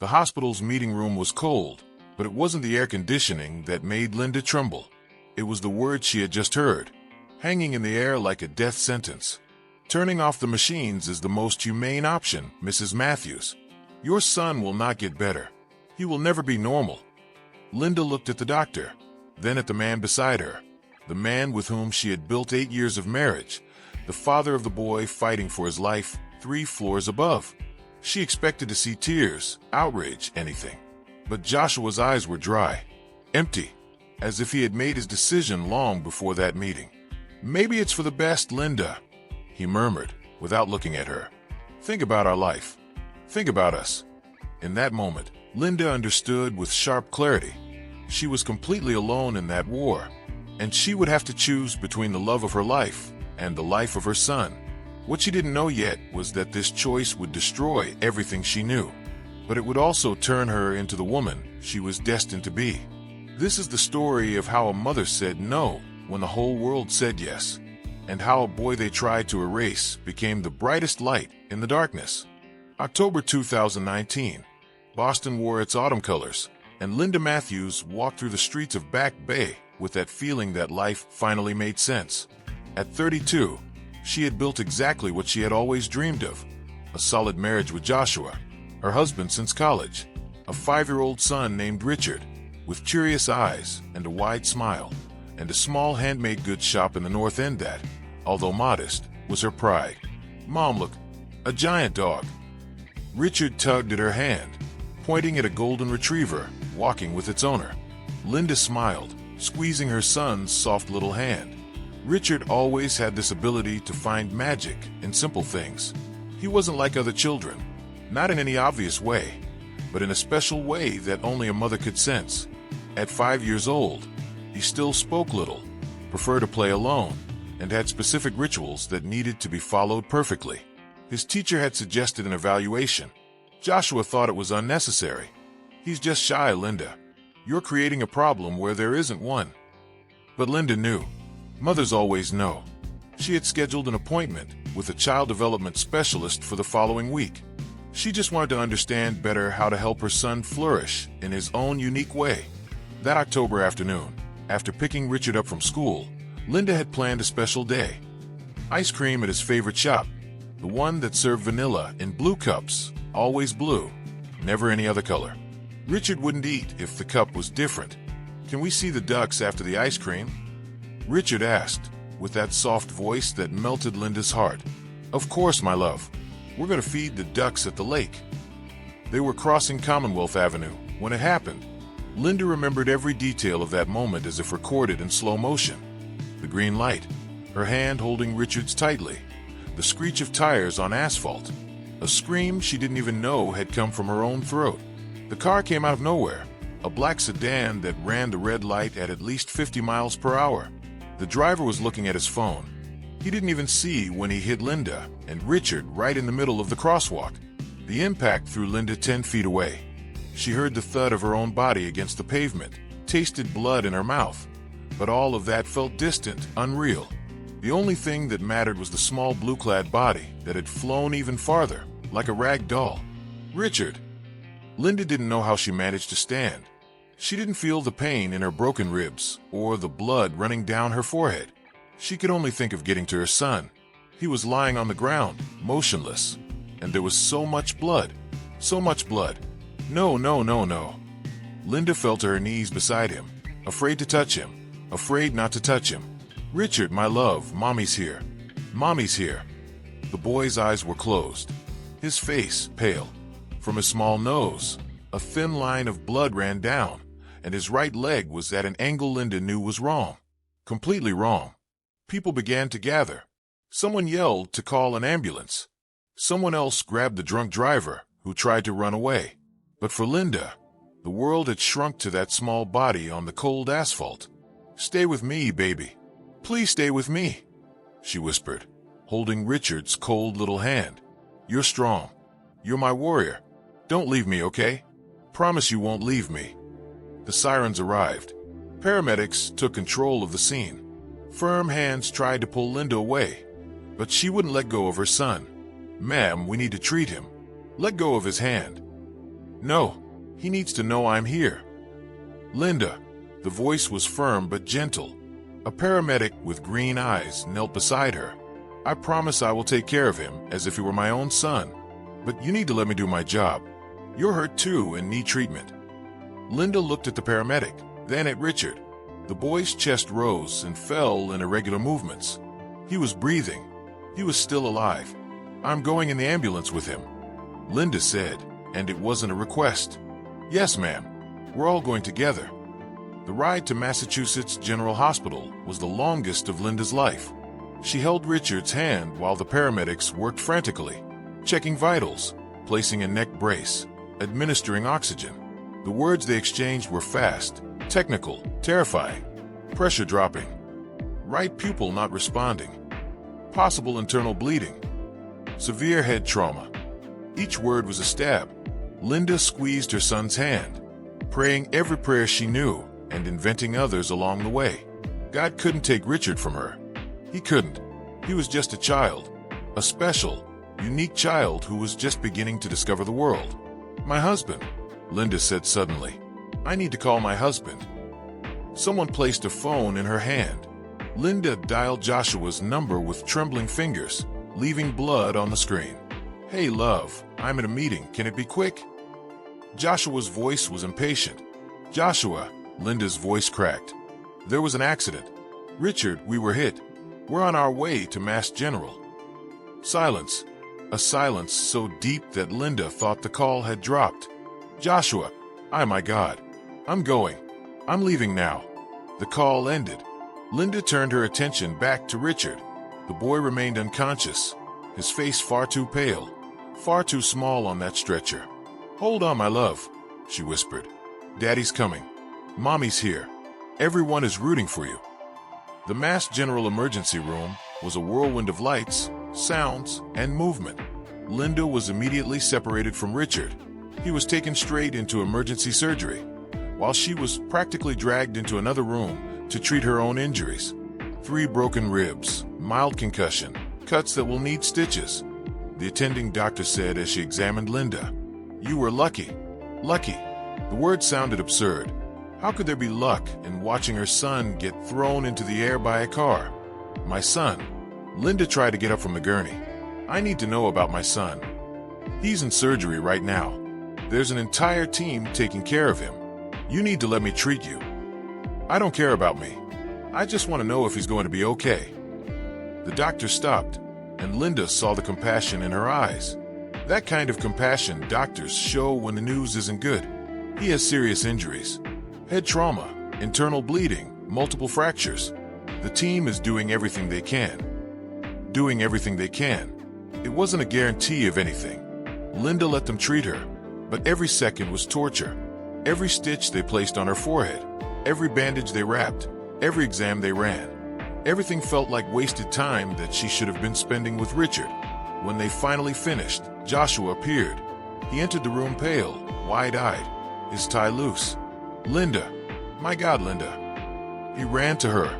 The hospital's meeting room was cold, but it wasn't the air conditioning that made Linda tremble. It was the word she had just heard, hanging in the air like a death sentence. Turning off the machines is the most humane option, Mrs. Matthews. Your son will not get better. He will never be normal. Linda looked at the doctor, then at the man beside her, the man with whom she had built 8 years of marriage, the father of the boy fighting for his life 3 floors above. She expected to see tears, outrage, anything. But Joshua's eyes were dry, empty, as if he had made his decision long before that meeting. "Maybe it's for the best, Linda," he murmured, without looking at her. "Think about our life. Think about us." In that moment, Linda understood with sharp clarity. She was completely alone in that war, and she would have to choose between the love of her life and the life of her son. What she didn't know yet was that this choice would destroy everything she knew, but it would also turn her into the woman she was destined to be. This is the story of how a mother said no when the whole world said yes, and how a boy they tried to erase became the brightest light in the darkness. October 2019. Boston wore its autumn colors, and Linda Matthews walked through the streets of Back Bay with that feeling that life finally made sense. At 32, she had built exactly what she had always dreamed of: a solid marriage with Joshua, her husband since college, a 5-year-old son named Richard, with curious eyes and a wide smile, and a small handmade goods shop in the North End that, although modest, was her pride. "Mom, look, a giant dog." Richard tugged at her hand, pointing at a golden retriever walking with its owner. Linda smiled, squeezing her son's soft little hand. Richard always had this ability to find magic in simple things. He wasn't like other children, not in any obvious way, but in a special way that only a mother could sense. At 5 years old, he still spoke little, preferred to play alone, and had specific rituals that needed to be followed perfectly. His teacher had suggested an evaluation. Joshua thought it was unnecessary. "He's just shy, Linda. You're creating a problem where there isn't one." But Linda knew. Mothers always know. She had scheduled an appointment with a child development specialist for the following week. She just wanted to understand better how to help her son flourish in his own unique way. That October afternoon, after picking Richard up from school, Linda had planned a special day. Ice cream at his favorite shop, the one that served vanilla in blue cups, always blue, never any other color. Richard wouldn't eat if the cup was different. "Can we see the ducks after the ice cream?" Richard asked, with that soft voice that melted Linda's heart. "Of course, my love. We're going to feed the ducks at the lake." They were crossing Commonwealth Avenue when it happened. Linda remembered every detail of that moment as if recorded in slow motion. The green light, her hand holding Richard's tightly, the screech of tires on asphalt, a scream she didn't even know had come from her own throat. The car came out of nowhere, a black sedan that ran the red light at least 50 miles per hour. The driver was looking at his phone. He didn't even see when he hit Linda and Richard right in the middle of the crosswalk. The impact threw Linda 10 feet away. She heard the thud of her own body against the pavement, tasted blood in her mouth. But all of that felt distant, unreal. The only thing that mattered was the small blue-clad body that had flown even farther, like a rag doll. Richard. Linda didn't know how she managed to stand. She didn't feel the pain in her broken ribs or the blood running down her forehead. She could only think of getting to her son. He was lying on the ground, motionless. And there was so much blood. So much blood. No, no, no, no. Linda fell to her knees beside him, afraid to touch him, afraid not to touch him. "Richard, my love, Mommy's here. Mommy's here." The boy's eyes were closed, his face pale. From his small nose, a thin line of blood ran down, and his right leg was at an angle Linda knew was wrong. Completely wrong. People began to gather. Someone yelled to call an ambulance. Someone else grabbed the drunk driver, who tried to run away. But for Linda, the world had shrunk to that small body on the cold asphalt. "Stay with me, baby. Please stay with me," she whispered, holding Richard's cold little hand. "You're strong. You're my warrior. Don't leave me, okay? Promise you won't leave me." The sirens arrived. Paramedics took control of the scene. Firm hands tried to pull Linda away, but she wouldn't let go of her son. "Ma'am, we need to treat him. Let go of his hand." No, he needs to know I'm here. Linda. The voice was firm but gentle. A paramedic with green eyes knelt beside her. I promise I will take care of him as if he were my own son. But you need to let me do my job. You're hurt too and need treatment. Linda looked at the paramedic, then at Richard. The boy's chest rose and fell in irregular movements. He was breathing. He was still alive. I'm going in the ambulance with him, Linda said, and it wasn't a request. Yes, ma'am. We're all going together. The ride to Massachusetts General Hospital was the longest of Linda's life. She held Richard's hand while the paramedics worked frantically, checking vitals, placing a neck brace, administering oxygen. The words they exchanged were fast, technical, terrifying. Pressure dropping. Right pupil not responding. Possible internal bleeding. Severe head trauma. Each word was a stab. Linda squeezed her son's hand, praying every prayer she knew and inventing others along the way. God couldn't take Richard from her. He couldn't. He was just a child, a special, unique child who was just beginning to discover the world. My husband, Linda said suddenly. I need to call my husband. Someone placed a phone in her hand. Linda dialed Joshua's number with trembling fingers, leaving blood on the screen. Hey, love, I'm in a meeting. Can it be quick? Joshua's voice was impatient. Joshua, Linda's voice cracked. There was an accident. Richard, we were hit. We're on our way to Mass General. Silence. A silence so deep that Linda thought the call had dropped. Joshua, my God. I'm going. I'm leaving now. The call ended. Linda turned her attention back to Richard. The boy remained unconscious, his face far too pale, far too small on that stretcher. Hold on, my love, she whispered. Daddy's coming. Mommy's here. Everyone is rooting for you. The Mass General emergency room was a whirlwind of lights, sounds, and movement. Linda was immediately separated from Richard. He was taken straight into emergency surgery, while she was practically dragged into another room to treat her own injuries. 3 broken ribs, mild concussion, cuts that will need stitches. The attending doctor said as she examined Linda. You were lucky. Lucky. The word sounded absurd. How could there be luck in watching her son get thrown into the air by a car? My son. Linda tried to get up from the gurney. I need to know about my son. He's in surgery right now. There's an entire team taking care of him. You need to let me treat you. I don't care about me. I just want to know if he's going to be okay. The doctor stopped, and Linda saw the compassion in her eyes. That kind of compassion doctors show when the news isn't good. He has serious injuries. Head trauma, internal bleeding, multiple fractures. The team is doing everything they can. Doing everything they can. It wasn't a guarantee of anything. Linda let them treat her, but every second was torture. Every stitch they placed on her forehead, every bandage they wrapped, every exam they ran. Everything felt like wasted time that she should have been spending with Richard. When they finally finished, Joshua appeared. He entered the room pale, wide-eyed, his tie loose. Linda. My God, Linda. He ran to her,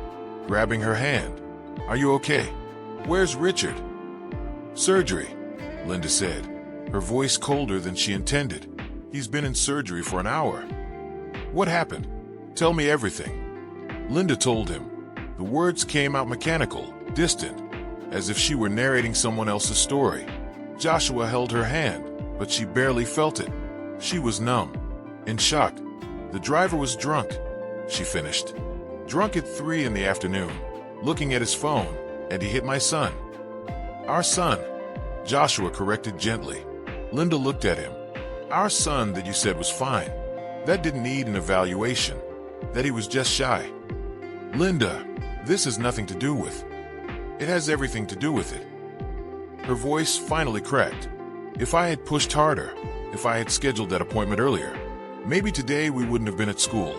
grabbing her hand. Are you okay? Where's Richard? Surgery, Linda said, her voice colder than she intended. He's been in surgery for an hour. What happened? Tell me everything. Linda told him. The words came out mechanical, distant, as if she were narrating someone else's story. Joshua held her hand, but she barely felt it. She was numb, in shock. The driver was drunk, she finished. Drunk at 3 in the afternoon, looking at his phone, and he hit my son. Our son, Joshua corrected gently. Linda looked at him. Our son that you said was fine. That didn't need an evaluation. That he was just shy. Linda, this has nothing to do with. It has everything to do with it. Her voice finally cracked. If I had pushed harder, if I had scheduled that appointment earlier, maybe today we wouldn't have been at school.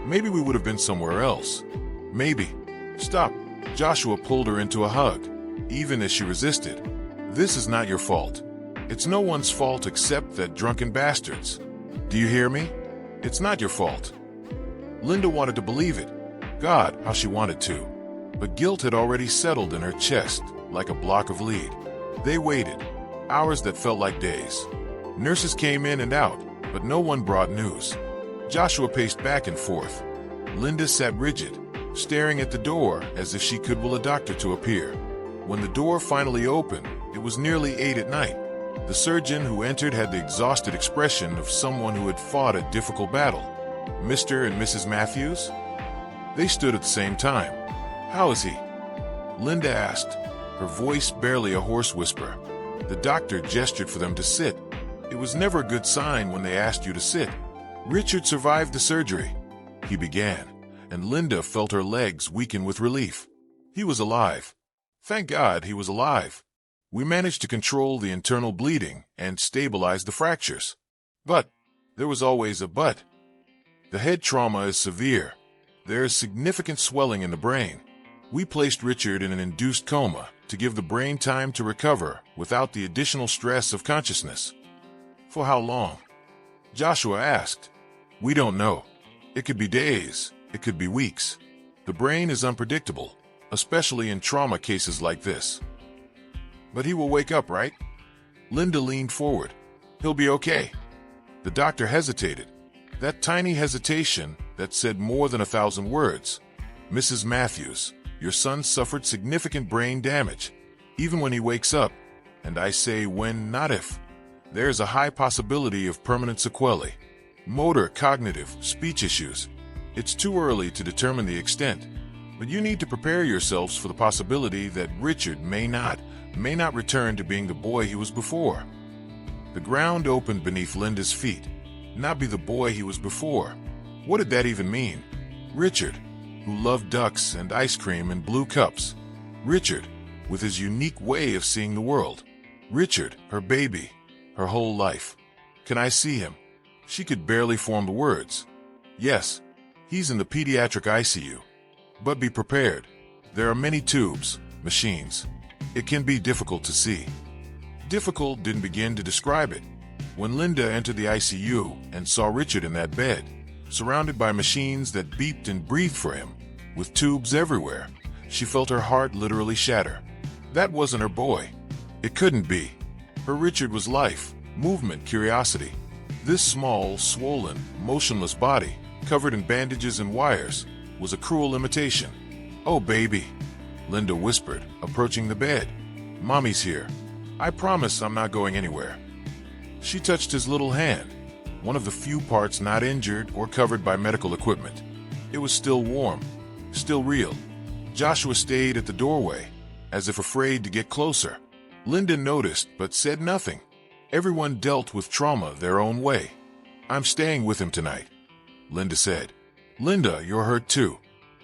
Maybe we would have been somewhere else. Maybe. Stop. Joshua pulled her into a hug, even as she resisted. This is not your fault. It's no one's fault except that drunken bastards. Do you hear me? It's not your fault. Linda wanted to believe it. God, how she wanted to. But guilt had already settled in her chest, like a block of lead. They waited. Hours that felt like days. Nurses came in and out, but no one brought news. Joshua paced back and forth. Linda sat rigid, staring at the door as if she could will a doctor to appear. When the door finally opened, it was nearly 8 at night. The surgeon who entered had the exhausted expression of someone who had fought a difficult battle. Mr. and Mrs. Matthews? They stood at the same time. How is he? Linda asked, her voice barely a hoarse whisper. The doctor gestured for them to sit. It was never a good sign when they asked you to sit. Richard survived the surgery, he began, and Linda felt her legs weaken with relief. He was alive. Thank God he was alive. We managed to control the internal bleeding and stabilize the fractures. But there was always a but. The head trauma is severe. There is significant swelling in the brain. We placed Richard in an induced coma to give the brain time to recover without the additional stress of consciousness. For how long? Joshua asked. We don't know. It could be days. It could be weeks. The brain is unpredictable, especially in trauma cases like this. But he will wake up, right? Linda leaned forward. He'll be okay. The doctor hesitated. That tiny hesitation that said more than 1,000 words. Mrs. Matthews, your son suffered significant brain damage. Even when he wakes up, and I say when, not if, there is a high possibility of permanent sequelae. Motor, cognitive, speech issues. It's too early to determine the extent, but you need to prepare yourselves for the possibility that Richard may not return to being the boy he was before. The ground opened beneath Linda's feet. Not be the boy he was before. What did that even mean? Richard, who loved ducks and ice cream and blue cups. Richard, with his unique way of seeing the world. Richard, her baby, her whole life. Can I see him? She could barely form the words. Yes, he's in the pediatric ICU. But be prepared. There are many tubes, machines. It can be difficult to see. Difficult didn't begin to describe it. When Linda entered the ICU and saw Richard in that bed, surrounded by machines that beeped and breathed for him, with tubes everywhere, she felt her heart literally shatter. That wasn't her boy. It couldn't be. Her Richard was life, movement, curiosity. This small, swollen, motionless body, covered in bandages and wires, was a cruel imitation. Oh, baby, Linda whispered, approaching the bed. Mommy's here. I promise I'm not going anywhere. She touched his little hand, one of the few parts not injured or covered by medical equipment. It was still warm, still real. Joshua stayed at the doorway, as if afraid to get closer. Linda noticed but said nothing. Everyone dealt with trauma their own way. I'm staying with him tonight, Linda said. Linda, you're hurt too.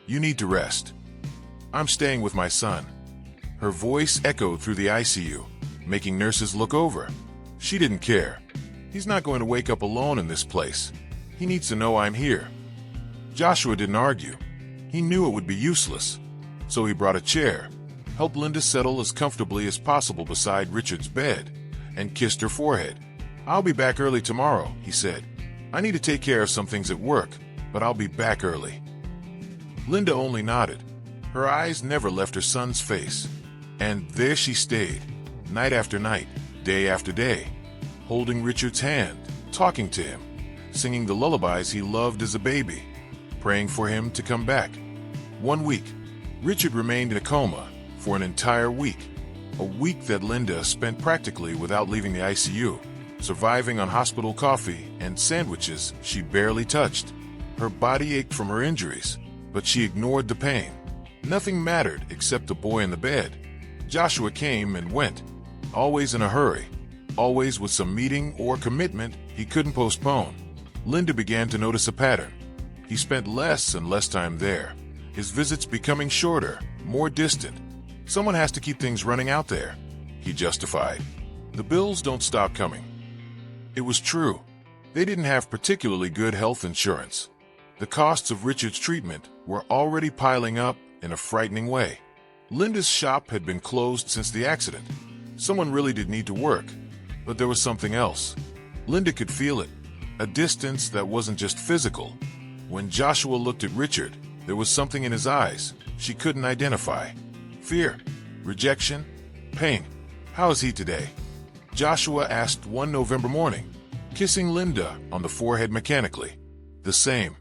You need to rest. I'm staying with my son. Her voice echoed through the ICU, making nurses look over. She didn't care. He's not going to wake up alone in this place. He needs to know I'm here. Joshua didn't argue. He knew it would be useless. So he brought a chair, helped Linda settle as comfortably as possible beside Richard's bed, and kissed her forehead. I'll be back early tomorrow, he said. I need to take care of some things at work, but I'll be back early. Linda only nodded. Her eyes never left her son's face. And there she stayed, night after night, day after day, holding Richard's hand, talking to him, singing the lullabies he loved as a baby, praying for him to come back. 1 week, Richard remained in a coma for an entire week. A week that Linda spent practically without leaving the ICU, surviving on hospital coffee and sandwiches she barely touched. Her body ached from her injuries, but she ignored the pain. Nothing mattered except the boy in the bed. Joshua came and went, always in a hurry, always with some meeting or commitment he couldn't postpone. Linda began to notice a pattern. He spent less and less time there, his visits becoming shorter, more distant. Someone has to keep things running out there, he justified. The bills don't stop coming. It was true. They didn't have particularly good health insurance. The costs of Richard's treatment were already piling up in a frightening way. Linda's shop had been closed since the accident. Someone really did need to work, but there was something else. Linda could feel it, a distance that wasn't just physical. When Joshua looked at Richard, there was something in his eyes she couldn't identify. Fear, rejection, pain. How is he today? Joshua asked one November morning. kissing Linda on the forehead mechanically. The same.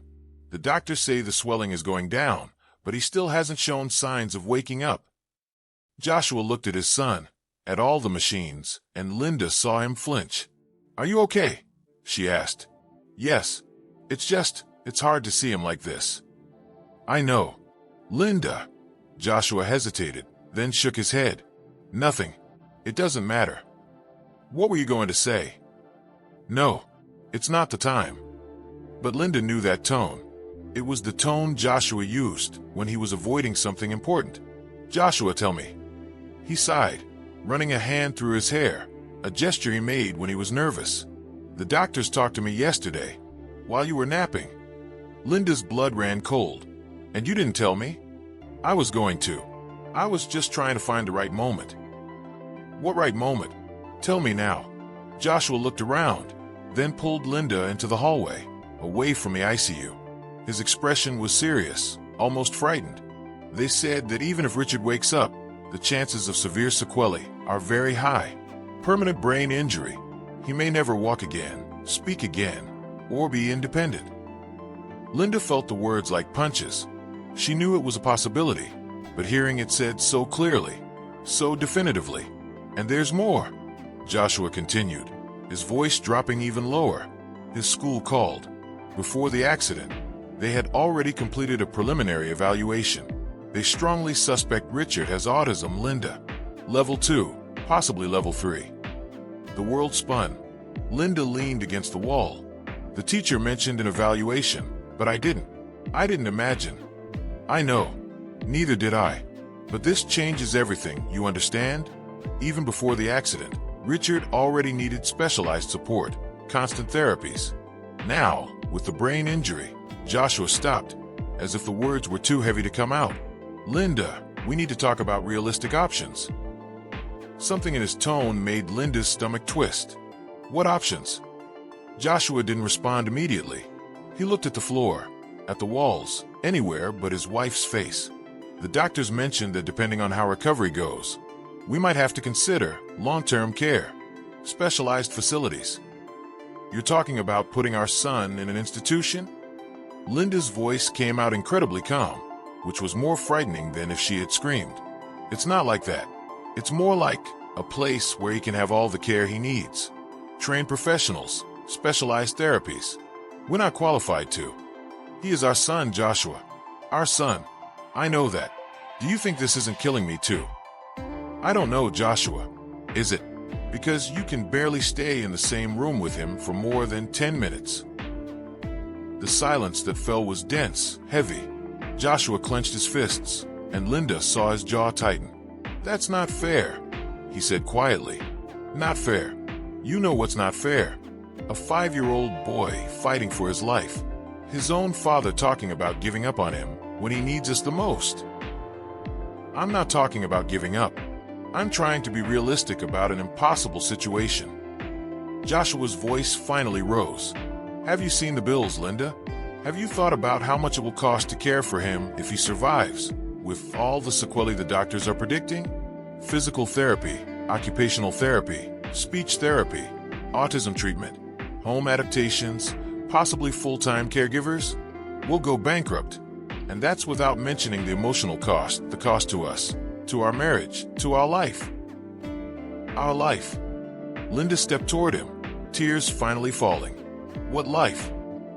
The doctors say the swelling is going down, but he still hasn't shown signs of waking up. Joshua looked at his son, at all the machines, and Linda saw him flinch. "Are you okay?" she asked. "Yes. It's hard to see him like this." "I know." "Linda." Joshua hesitated, then shook his head. "Nothing. It doesn't matter." "What were you going to say?" "No. It's not the time." But Linda knew that tone. It was the tone Joshua used when he was avoiding something important. "Joshua, tell me." He sighed, running a hand through his hair, a gesture he made when he was nervous. "The doctors talked to me yesterday, while you were napping." Linda's blood ran cold. "And you didn't tell me?" "I was going to. I was just trying to find the right moment." "What right moment? Tell me now." Joshua looked around, then pulled Linda into the hallway, away from the ICU. His expression was serious, almost frightened. "They said that even if Richard wakes up, the chances of severe sequelae are very high. Permanent brain injury. He may never walk again, speak again, or be independent." Linda felt the words like punches. She knew it was a possibility, but hearing it said so clearly, so definitively. "And there's more," Joshua continued, his voice dropping even lower. His school called. Before the accident, they had already completed a preliminary evaluation. They strongly suspect Richard has autism, Linda. Level 2, possibly level 3. The world spun. Linda leaned against the wall. "The teacher mentioned an evaluation, but I didn't imagine." "I know. Neither did I. But this changes everything, you understand?" Even before the accident, Richard already needed specialized support, constant therapies. Now, with the brain injury, Joshua stopped, as if the words were too heavy to come out. "Linda, we need to talk about realistic options." Something in his tone made Linda's stomach twist. "What options?" Joshua didn't respond immediately. He looked at the floor, at the walls, anywhere but his wife's face. "The doctors mentioned that depending on how recovery goes, we might have to consider long-term care, specialized facilities." "You're talking about putting our son in an institution?" Linda's voice came out incredibly calm, which was more frightening than if she had screamed. "It's not like that. It's more like a place where he can have all the care he needs. Trained professionals, specialized therapies. We're not qualified to. He is our son, Joshua. Our son. I know that. Do you think this isn't killing me too?" "I don't know, Joshua. Is it? Because you can barely stay in the same room with him for more than 10 minutes. The silence that fell was dense, heavy. Joshua clenched his fists, and Linda saw his jaw tighten. "That's not fair," he said quietly. "Not fair. You know what's not fair. A 5-year-old boy fighting for his life. His own father talking about giving up on him when he needs us the most." "I'm not talking about giving up. I'm trying to be realistic about an impossible situation." Joshua's voice finally rose. "Have you seen the bills, Linda? Have you thought about how much it will cost to care for him if he survives, with all the sequelae the doctors are predicting? Physical therapy, occupational therapy, speech therapy, autism treatment, home adaptations, possibly full-time caregivers? We'll go bankrupt. And that's without mentioning the emotional cost, the cost to us, to our marriage, to our life." "Our life." Linda stepped toward him, tears finally falling. "What life?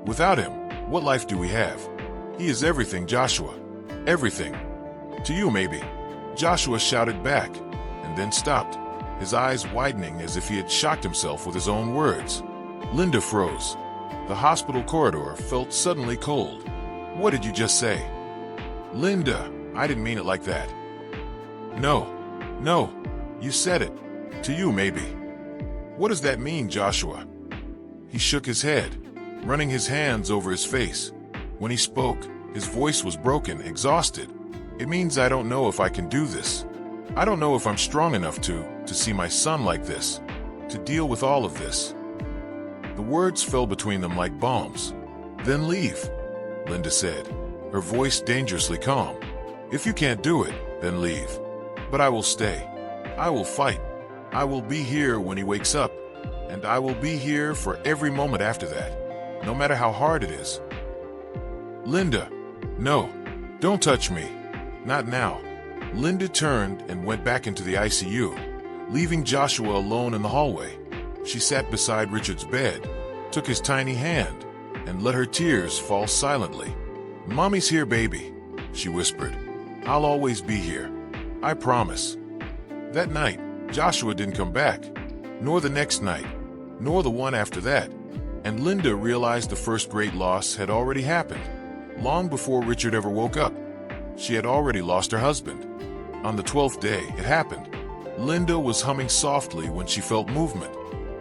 Without him, what life do we have? He is everything, Joshua. Everything. To you, maybe." Joshua shouted back, and then stopped, his eyes widening as if he had shocked himself with his own words. Linda froze. The hospital corridor felt suddenly cold. "What did you just say?" "Linda, I didn't mean it like that." No, you said it. To you, maybe." "What does that mean, Joshua?" He shook his head, running his hands over his face. When he spoke, his voice was broken, exhausted. "It means I don't know if I can do this. I don't know if I'm strong enough to see my son like this, to deal with all of this." The words fell between them like bombs. "Then leave," Linda said, her voice dangerously calm. "If you can't do it, then leave. But I will stay. I will fight. I will be here when he wakes up. and I will be here for every moment after that, no matter how hard it is. Linda, no, don't touch me. Not now. Linda turned and went back into the ICU, leaving Joshua alone in the hallway. She sat beside Richard's bed, took his tiny hand, and let her tears fall silently. "Mommy's here, baby," she whispered. "I'll always be here. I promise." That night, Joshua didn't come back, nor the next night, nor the one after that, and Linda realized the first great loss had already happened. Long before Richard ever woke up, she had already lost her husband. On the 12th day, it happened. Linda was humming softly when she felt movement.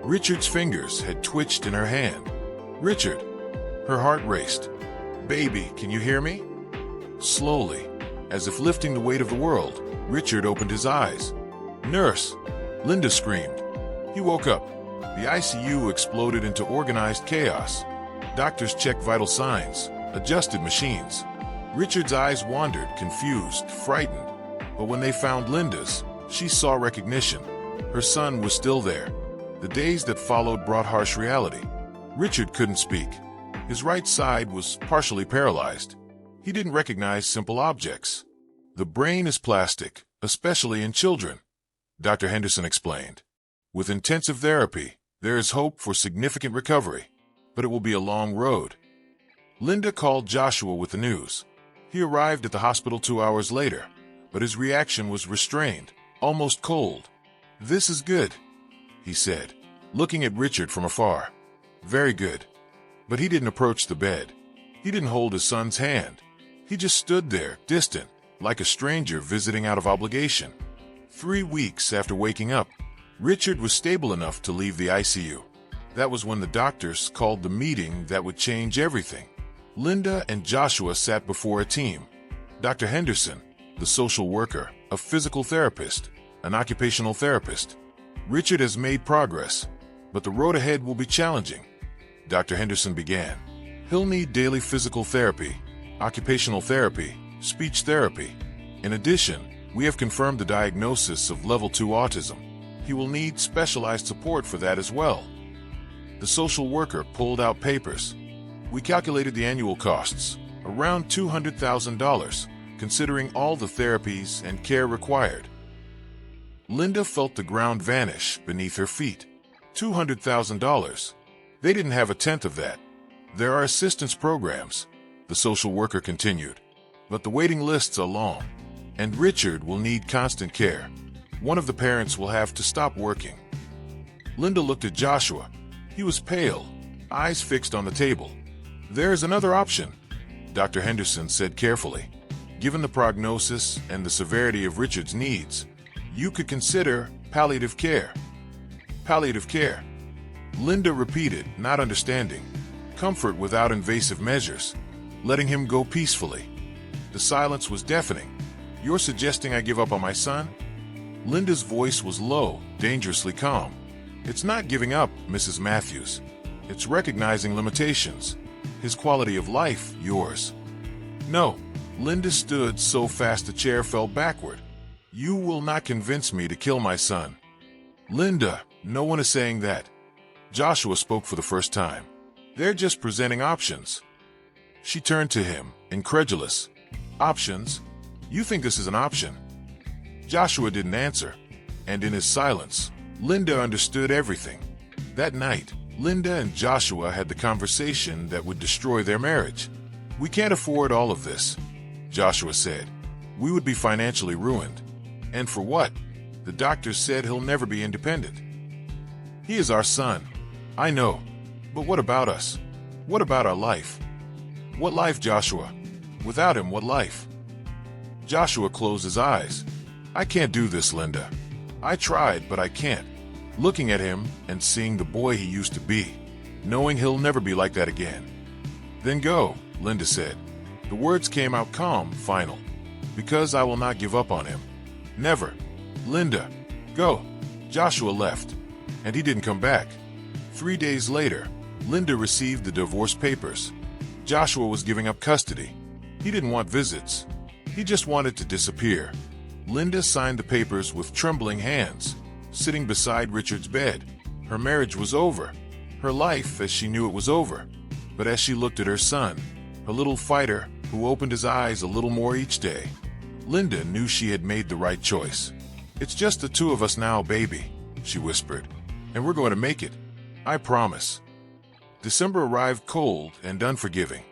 Richard's fingers had twitched in her hand. "Richard!" Her heart raced. "Baby, can you hear me?" Slowly, as if lifting the weight of the world, Richard opened his eyes. "Nurse!" Linda screamed. He woke up. The ICU exploded into organized chaos. Doctors checked vital signs, adjusted machines. Richard's eyes wandered, confused, frightened. But when they found Linda's, she saw recognition. Her son was still there. The days that followed brought harsh reality. Richard couldn't speak. His right side was partially paralyzed. He didn't recognize simple objects. "The brain is plastic, especially in children," Dr. Henderson explained. "With intensive therapy, there is hope for significant recovery, but it will be a long road." Linda called Joshua with the news. He arrived at the hospital 2 hours later, but his reaction was restrained, almost cold. "This is good," he said, looking at Richard from afar. "Very good." But he didn't approach the bed. He didn't hold his son's hand. He just stood there, distant, like a stranger visiting out of obligation. 3 weeks after waking up, Richard was stable enough to leave the ICU. That was when the doctors called the meeting that would change everything. Linda and Joshua sat before a team. Dr. Henderson, the social worker, a physical therapist, an occupational therapist. "Richard has made progress, but the road ahead will be challenging," Dr. Henderson began. "He'll need daily physical therapy, occupational therapy, speech therapy. In addition, we have confirmed the diagnosis of level 2 autism. He will need specialized support for that as well." The social worker pulled out papers. "We calculated the annual costs, around $200,000, considering all the therapies and care required." Linda felt the ground vanish beneath her feet. $200,000. They didn't have a tenth of that. "There are assistance programs," the social worker continued, "but the waiting lists are long, and Richard will need constant care. One of the parents will have to stop working." Linda looked at Joshua. He was pale, eyes fixed on the table. "There is another option," Dr. Henderson said carefully. "Given the prognosis and the severity of Richard's needs, you could consider palliative care." "Palliative care?" Linda repeated, not understanding. "Comfort without invasive measures, letting him go peacefully." The silence was deafening. "You're suggesting I give up on my son?" Linda's voice was low, dangerously calm. "It's not giving up, Mrs. Matthews. It's recognizing limitations. His quality of life, yours." "No." Linda stood so fast the chair fell backward. "You will not convince me to kill my son." "Linda, no one is saying that." Joshua spoke for the first time. "They're just presenting options." She turned to him, incredulous. "Options? You think this is an option?" Joshua didn't answer, and in his silence, Linda understood everything. That night, Linda and Joshua had the conversation that would destroy their marriage. "We can't afford all of this," Joshua said. "We would be financially ruined. And for what? The doctors said he'll never be independent." "He is our son. I know. But what about us? What about our life?" "What life, Joshua? Without him, what life?" Joshua closed his eyes. "I can't do this, Linda. I tried, but I can't." Looking at him and seeing the boy he used to be, knowing he'll never be like that again. "Then go," Linda said. The words came out calm, final. "Because I will not give up on him. Never. Linda, go." Joshua left, and he didn't come back. 3 days later, Linda received the divorce papers. Joshua was giving up custody. He didn't want visits. He just wanted to disappear. Linda signed the papers with trembling hands, sitting beside Richard's bed. Her marriage was over. Her life as she knew it was over. But as she looked at her son, a little fighter who opened his eyes a little more each day, Linda knew she had made the right choice. "It's just the two of us now, baby," she whispered. "And we're going to make it. I promise." December arrived cold and unforgiving.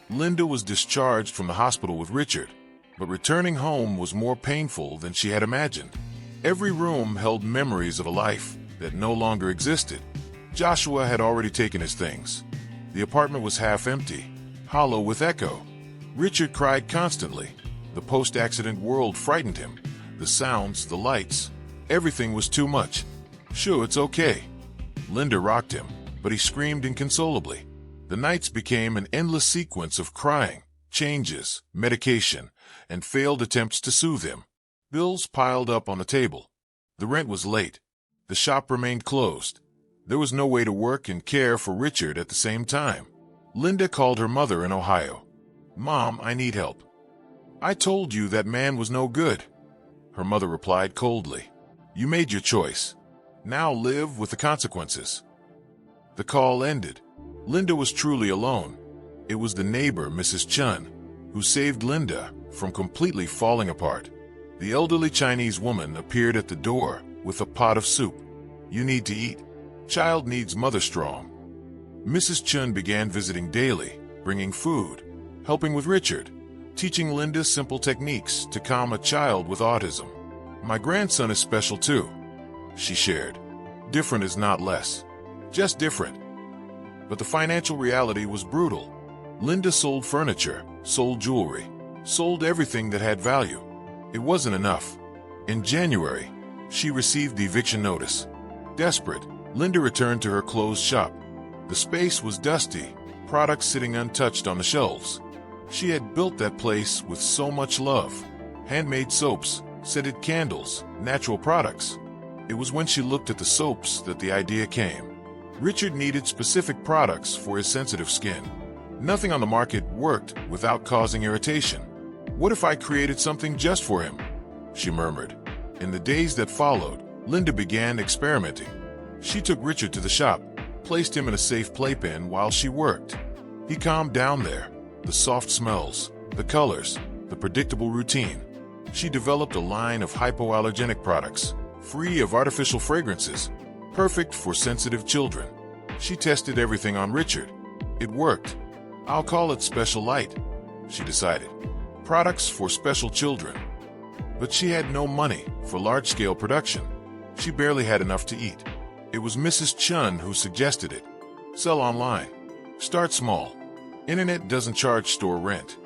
Linda was discharged from the hospital with Richard, but returning home was more painful than she had imagined. Every room held memories of a life that no longer existed. Joshua had already taken his things. The apartment was half empty, hollow with echo. Richard cried constantly. The post-accident world frightened him. The sounds, the lights, everything was too much. "Sure, it's okay." Linda rocked him, but he screamed inconsolably. The nights became an endless sequence of crying, changes, medication, and failed attempts to soothe him. Bills piled up on the table. The rent was late. The shop remained closed. There was no way to work and care for Richard at the same time. Linda called her mother in Ohio. "Mom, I need help." "I told you that man was no good," her mother replied coldly. "You made your choice. Now live with the consequences." The call ended. Linda was truly alone. It was the neighbor, Mrs. Chun, who saved Linda from completely falling apart. The elderly Chinese woman appeared at the door with a pot of soup. "You need to eat. Child needs mother strong." Mrs. Chun began visiting daily, bringing food, helping with Richard, teaching Linda simple techniques to calm a child with autism. "My grandson is special too," she shared. "Different is not less, just different." But the financial reality was brutal. Linda sold furniture, sold jewelry, sold everything that had value. It wasn't enough. In January, she received the eviction notice. Desperate, Linda returned to her closed shop. The space was dusty, products sitting untouched on the shelves. She had built that place with so much love. Handmade soaps, scented candles, natural products. It was when she looked at the soaps that the idea came. Richard needed specific products for his sensitive skin. Nothing on the market worked without causing irritation. "What if I created something just for him?" she murmured. In the days that followed, Linda began experimenting. She took Richard to the shop, placed him in a safe playpen while she worked. He calmed down there. The soft smells, the colors, the predictable routine. She developed a line of hypoallergenic products, free of artificial fragrances, perfect for sensitive children. She tested everything on Richard. It worked. "I'll call it Special Light," she decided. Products for special children. But she had no money for large-scale production. She barely had enough to eat. It was Mrs. Chun who suggested it. "Sell online. Start small. Internet doesn't charge store rent."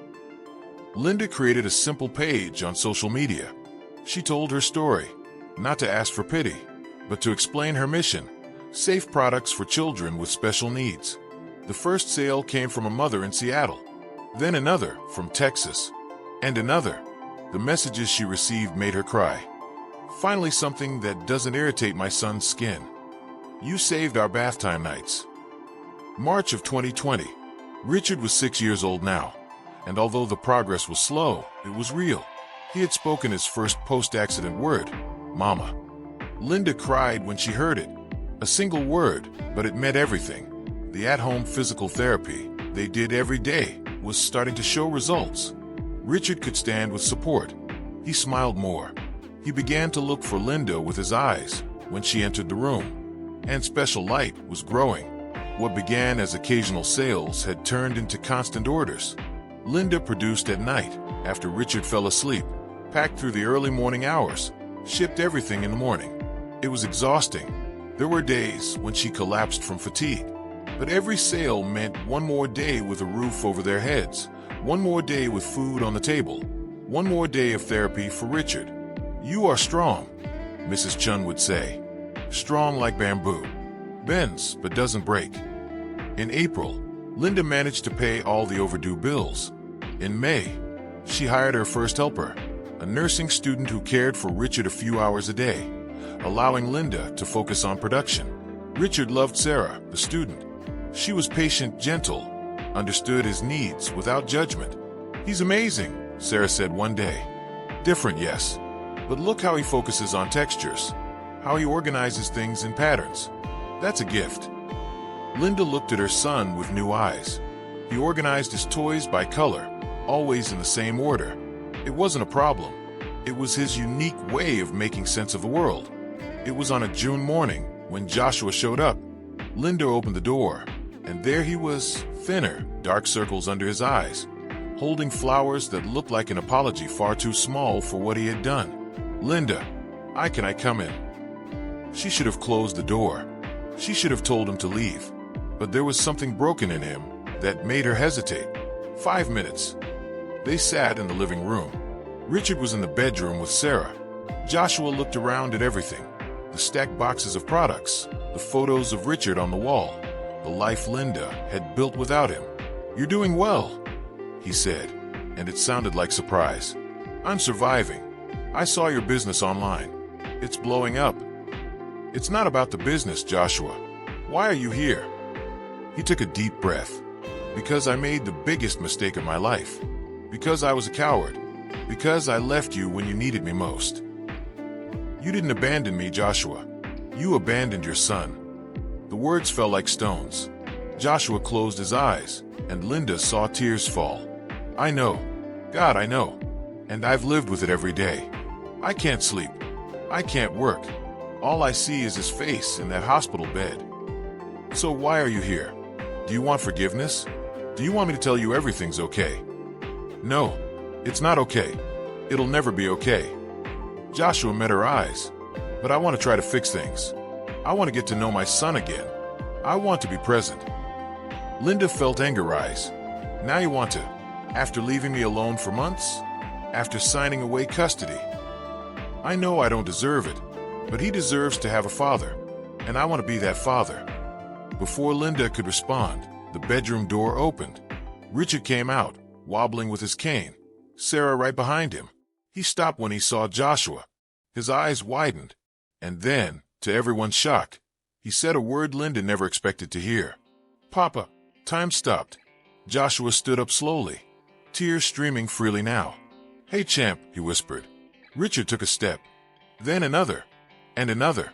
Linda created a simple page on social media. She told her story, not to ask for pity, but to explain her mission: safe products for children with special needs. The first sale came from a mother in Seattle, then another from Texas, and another. The messages she received made her cry. "Finally something that doesn't irritate my son's skin. You saved our bath time nights." March of 2020. Richard was 6 years old now, and although the progress was slow, it was real. He had spoken his first post-accident word, "Mama." Linda cried when she heard it. A single word, but it meant everything. The at-home physical therapy they did every day was starting to show results. Richard could stand with support. He smiled more. He began to look for Linda with his eyes when she entered the room. And Special Light was growing. What began as occasional sales had turned into constant orders. Linda produced at night, after Richard fell asleep, packed through the early morning hours, shipped everything in the morning. It was exhausting. There were days when she collapsed from fatigue. But every sale meant one more day with a roof over their heads, one more day with food on the table, one more day of therapy for Richard. "You are strong," Mrs. Chun would say. "Strong like bamboo. Bends but doesn't break." In April, Linda managed to pay all the overdue bills. In May, she hired her first helper, a nursing student who cared for Richard a few hours a day, allowing Linda to focus on production. Richard loved Sarah, the student. She was patient, gentle, understood his needs without judgment. "He's amazing," Sarah said one day. "Different, yes. But look how he focuses on textures, how he organizes things in patterns." That's a gift." Linda looked at her son with new eyes. He organized his toys by color, always in the same order. It wasn't a problem. It was his unique way of making sense of the world. It was on a June morning when Joshua showed up. Linda opened the door, and there he was, thinner, dark circles under his eyes, holding flowers that looked like an apology far too small for what he had done. "Linda, can I come in?" She should have closed the door. She should have told him to leave. But there was something broken in him that made her hesitate. 5 minutes. They sat in the living room. Richard was in the bedroom with Sarah. Joshua looked around at everything. The stacked boxes of products, the photos of Richard on the wall, the life Linda had built without him. "You're doing well," he said, and it sounded like surprise. "I'm surviving. I saw your business online. It's blowing up." "It's not about the business, Joshua. Why are you here?" He took a deep breath. "Because I made the biggest mistake of my life. Because I was a coward. Because I left you when you needed me most." "You didn't abandon me, Joshua. You abandoned your son." The words fell like stones. Joshua closed his eyes, and Linda saw tears fall. "I know. God, I know. And I've lived with it every day. I can't sleep. I can't work. All I see is his face in that hospital bed." "So why are you here? Do you want forgiveness? Do you want me to tell you everything's okay?" "No, it's not okay. It'll never be okay." Joshua met her eyes. "But I want to try to fix things. I want to get to know my son again. I want to be present." Linda felt anger rise. "Now you want to? After leaving me alone for months? After signing away custody? I know I don't deserve it, but he deserves to have a father, and I want to be that father." Before Linda could respond, the bedroom door opened. Richard came out, wobbling with his cane, Sarah right behind him. He stopped when he saw Joshua. His eyes widened, and then, to everyone's shock, he said a word Linda never expected to hear. "Papa." Time stopped. Joshua stood up slowly, tears streaming freely now. "Hey, champ," he whispered. Richard took a step, then another, and another.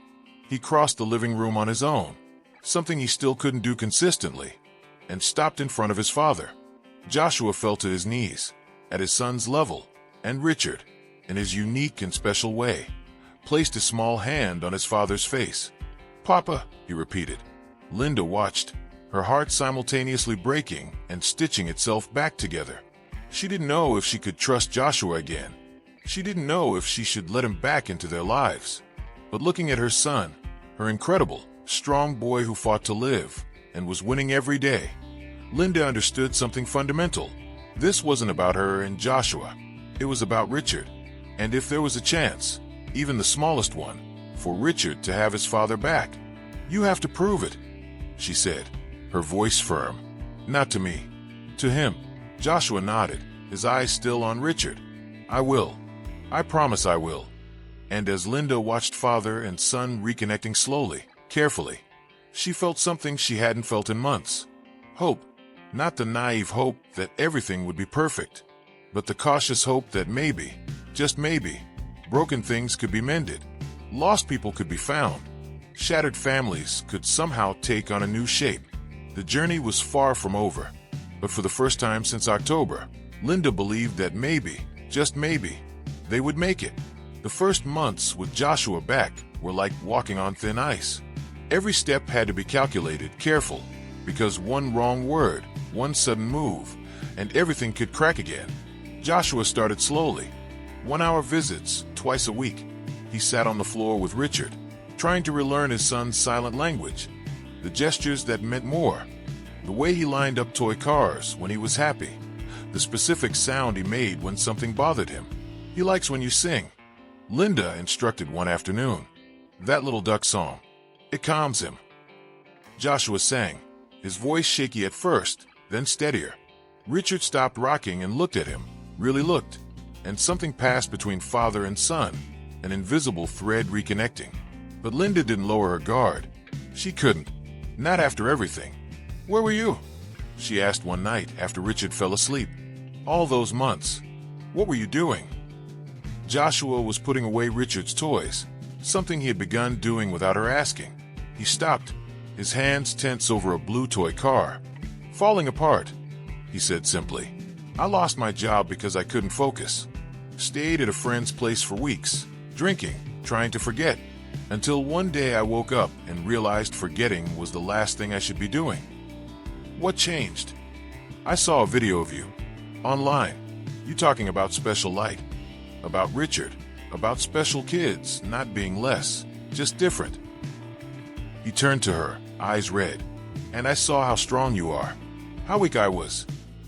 He crossed the living room on his own, something he still couldn't do consistently, and stopped in front of his father. Joshua fell to his knees, at his son's level, and Richard, in his unique and special way, placed a small hand on his father's face. "Papa," he repeated. Linda watched, her heart simultaneously breaking and stitching itself back together. She didn't know if she could trust Joshua again. She didn't know if she should let him back into their lives. But looking at her son, her incredible, strong boy who fought to live and was winning every day, Linda understood something fundamental. This wasn't about her and Joshua. It was about Richard. And if there was a chance, even the smallest one, for Richard to have his father back, "You have to prove it," she said, her voice firm. "Not to me. To him." Joshua nodded, his eyes still on Richard. "I will. I promise I will." And as Linda watched father and son reconnecting slowly, carefully, she felt something she hadn't felt in months. Hope. Not the naive hope that everything would be perfect, but the cautious hope that maybe, just maybe, broken things could be mended. Lost people could be found. Shattered families could somehow take on a new shape. The journey was far from over, but for the first time since October, Linda believed that maybe, just maybe, they would make it. The first months with Joshua back were like walking on thin ice. Every step had to be calculated, careful, because one wrong word, one sudden move, and everything could crack again. Joshua started slowly. 1-hour visits, twice a week. He sat on the floor with Richard, trying to relearn his son's silent language, the gestures that meant more, the way he lined up toy cars when he was happy, the specific sound he made when something bothered him. "He likes when you sing," Linda instructed one afternoon. "That little duck song. It calms him." Joshua sang, his voice shaky at first, then steadier. Richard stopped rocking and looked at him, really looked, and something passed between father and son, an invisible thread reconnecting. But Linda didn't lower her guard. She couldn't. Not after everything. "Where were you?" she asked one night after Richard fell asleep. "All those months. What were you doing?" Joshua was putting away Richard's toys, something he had begun doing without her asking. He stopped, his hands tense over a blue toy car. "Falling apart," he said simply. "I lost my job because I couldn't focus. Stayed at a friend's place for weeks, drinking, trying to forget, until one day I woke up and realized forgetting was the last thing I should be doing." "What changed?" "I saw a video of you. Online. You talking about special light. About Richard. About special kids not being less, just different." He turned to her, eyes red. "And I saw how strong you are. How weak I was.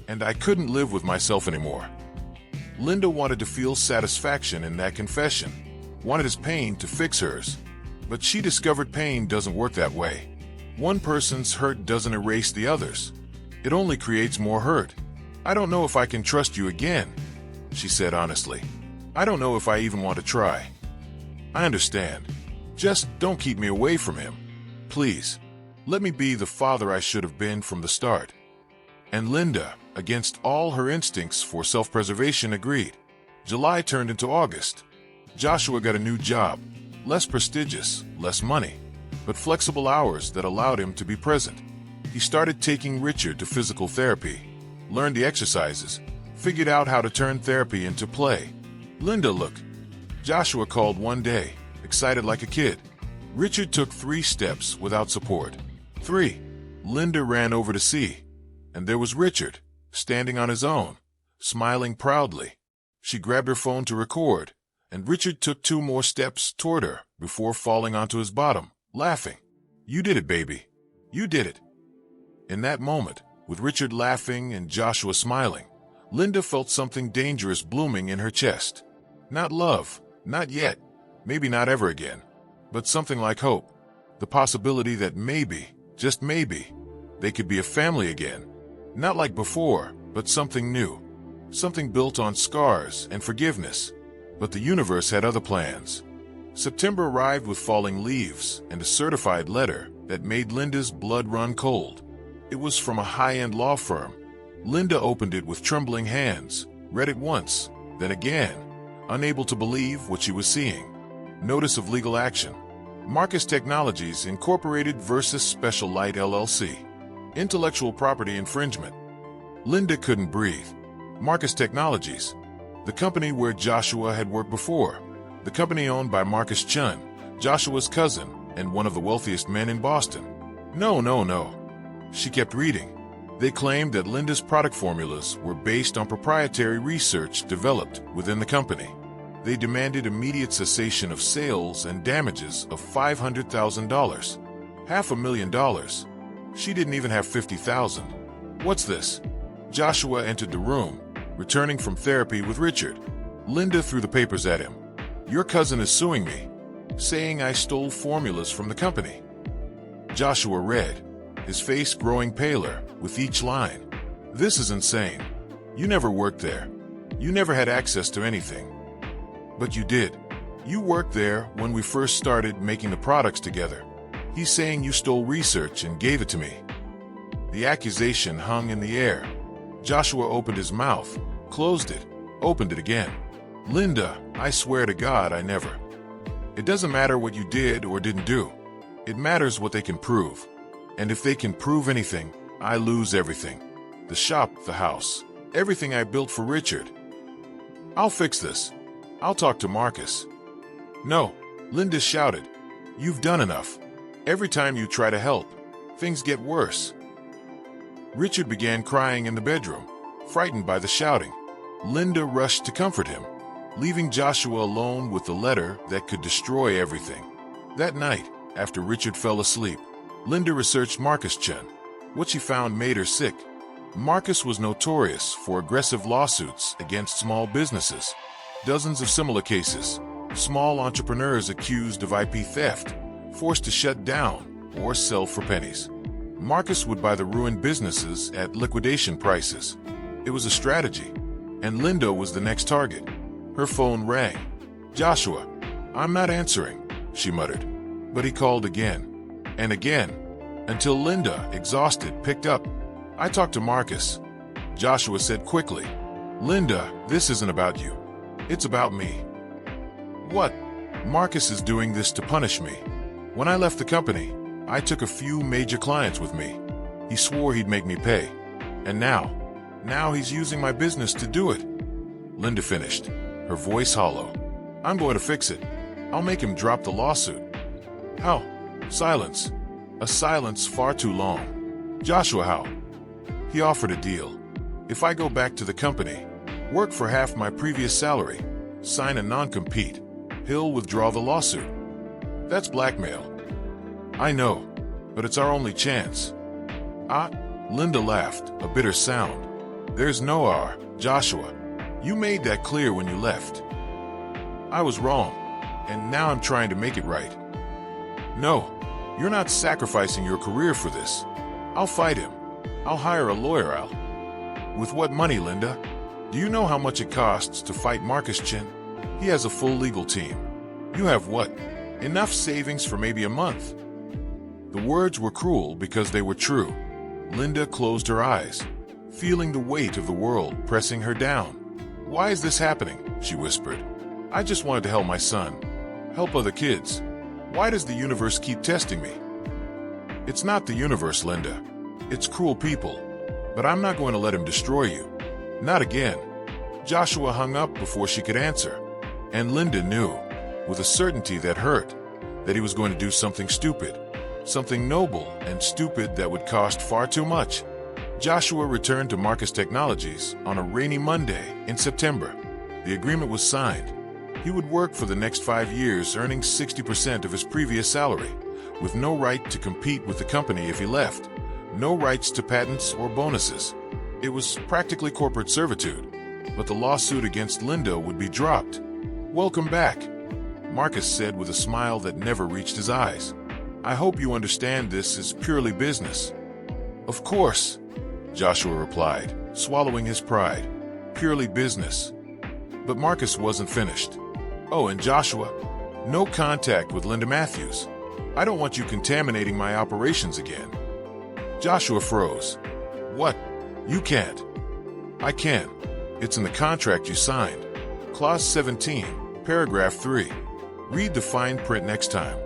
And I couldn't live with myself anymore." Linda wanted to feel satisfaction in that confession. Wanted his pain to fix hers. But she discovered pain doesn't work that way. One person's hurt doesn't erase the others. It only creates more hurt. "I don't know if I can trust you again," she said honestly. "I don't know if I even want to try." "I understand. Just don't keep me away from him. Please. Let me be the father I should have been from the start." And Linda, against all her instincts for self-preservation, agreed. July turned into August. Joshua got a new job. Less prestigious, less money, but flexible hours that allowed him to be present. He started taking Richard to physical therapy, learned the exercises, figured out how to turn therapy into play. "Linda, look." Joshua called one day, excited like a kid. Richard took 3 steps without support. 3. Linda ran over to see. And there was Richard, standing on his own, smiling proudly. She grabbed her phone to record, and Richard took 2 more steps toward her before falling onto his bottom, laughing. "You did it, baby. You did it." In that moment, with Richard laughing and Joshua smiling, Linda felt something dangerous blooming in her chest. Not love, not yet, maybe not ever again, but something like hope. The possibility that maybe, just maybe, they could be a family again. Not like before, but something new. Something built on scars and forgiveness. But the universe had other plans. September arrived with falling leaves and a certified letter that made Linda's blood run cold. It was from a high-end law firm. Linda opened it with trembling hands, read it once, then again, unable to believe what she was seeing. Notice of legal action. Marcus Technologies Incorporated versus Special Light LLC. Intellectual property infringement. Linda couldn't breathe. Marcus Technologies, the company where Joshua had worked before. The company owned by Marcus Chun, Joshua's cousin, and one of the wealthiest men in Boston. No. She kept reading. They claimed that Linda's product formulas were based on proprietary research developed within the company. They demanded immediate cessation of sales and damages of $500,000. $500,000. She didn't even have $50,000. "What's this?" Joshua entered the room, returning from therapy with Richard. Linda threw the papers at him. "Your cousin is suing me, saying I stole formulas from the company." Joshua read, his face growing paler with each line. "This is insane. You never worked there. You never had access to anything." "But you did. You worked there when we first started making the products together. He's saying you stole research and gave it to me." The accusation hung in the air. Joshua opened his mouth, closed it, opened it again. "Linda, I swear to God I never." "It doesn't matter what you did or didn't do. It matters what they can prove. And if they can prove anything, I lose everything. The shop, the house, everything I built for Richard. I'll fix this. I'll talk to Marcus." "No," Linda shouted. "You've done enough. Every time you try to help, things get worse." Richard began crying in the bedroom, frightened by the shouting. Linda rushed to comfort him, leaving Joshua alone with the letter that could destroy everything. That night, after Richard fell asleep, Linda researched Marcus Chun. What she found made her sick. Marcus was notorious for aggressive lawsuits against small businesses. Dozens of similar cases. Small entrepreneurs accused of IP theft, forced to shut down or sell for pennies. Marcus would buy the ruined businesses at liquidation prices. It was a strategy, and Linda was the next target. Her phone rang. "Joshua, I'm not answering," she muttered. But he called again, and again, until Linda, exhausted, picked up. "I talked to Marcus," Joshua said quickly. "Linda, this isn't about you. It's about me." "What?" "Marcus is doing this to punish me. When I left the company, I took a few major clients with me. He swore he'd make me pay. And now he's using my business to do it. Linda finished, her voice hollow. I'm going to fix it. I'll make him drop the lawsuit. How? Silence. A silence far too long. Joshua, how? He offered a deal. If I go back to the company, work for half my previous salary, sign a non-compete, he'll withdraw the lawsuit. That's blackmail. I know, but it's our only chance. Linda laughed, a bitter sound. There's no R, Joshua. You made that clear when you left. I was wrong, and now I'm trying to make it right. No, you're not sacrificing your career for this. I'll fight him. I'll hire a lawyer, Al. With what money, Linda? Do you know how much it costs to fight Marcus Chin? He has a full legal team. You have what? Enough savings for maybe a month. The words were cruel because they were true. Linda closed her eyes, feeling the weight of the world pressing her down. Why is this happening? She whispered. I just wanted to help my son, help other kids. Why does the universe keep testing me? It's not the universe, Linda. It's cruel people. But I'm not going to let him destroy you. Not again. Joshua hung up before she could answer. And Linda knew, with a certainty that hurt, that he was going to do something stupid. Something noble and stupid that would cost far too much. Joshua returned to Marcus Technologies on a rainy Monday in September. The agreement was signed. He would work for the next 5 years, earning 60% of his previous salary, with no right to compete with the company if he left, no rights to patents or bonuses. It was practically corporate servitude, but the lawsuit against Linda would be dropped. Welcome back, Marcus said with a smile that never reached his eyes. I hope you understand this is purely business. Of course, Joshua replied, swallowing his pride. Purely business. But Marcus wasn't finished. Oh, and Joshua, no contact with Linda Matthews. I don't want you contaminating my operations again. Joshua froze. What? You can't. I can. It's in the contract you signed. Clause 17, paragraph 3. Read the fine print next time.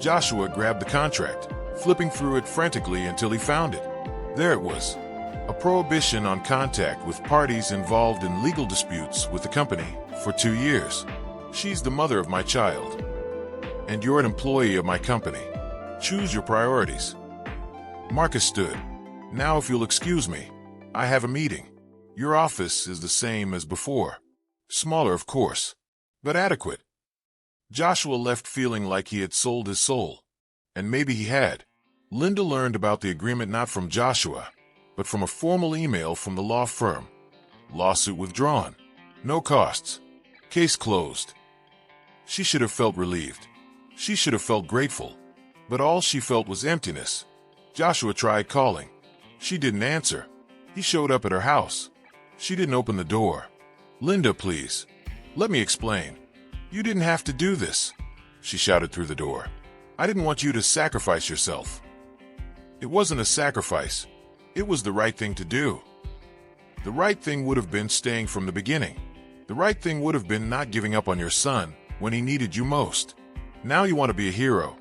Joshua grabbed the contract, flipping through it frantically until he found it. There it was. A prohibition on contact with parties involved in legal disputes with the company for 2 years. She's the mother of my child. And you're an employee of my company. Choose your priorities. Marcus stood. Now if you'll excuse me, I have a meeting. Your office is the same as before. Smaller, of course, but adequate. Joshua left feeling like he had sold his soul. And maybe he had. Linda learned about the agreement not from Joshua, but from a formal email from the law firm. Lawsuit withdrawn. No costs. Case closed. She should have felt relieved. She should have felt grateful. But all she felt was emptiness. Joshua tried calling. She didn't answer. He showed up at her house. She didn't open the door. Linda, please. Let me explain. You didn't have to do this, she shouted through the door. I didn't want you to sacrifice yourself. It wasn't a sacrifice. It was the right thing to do. The right thing would have been staying from the beginning. The right thing would have been not giving up on your son when he needed you most. Now you want to be a hero.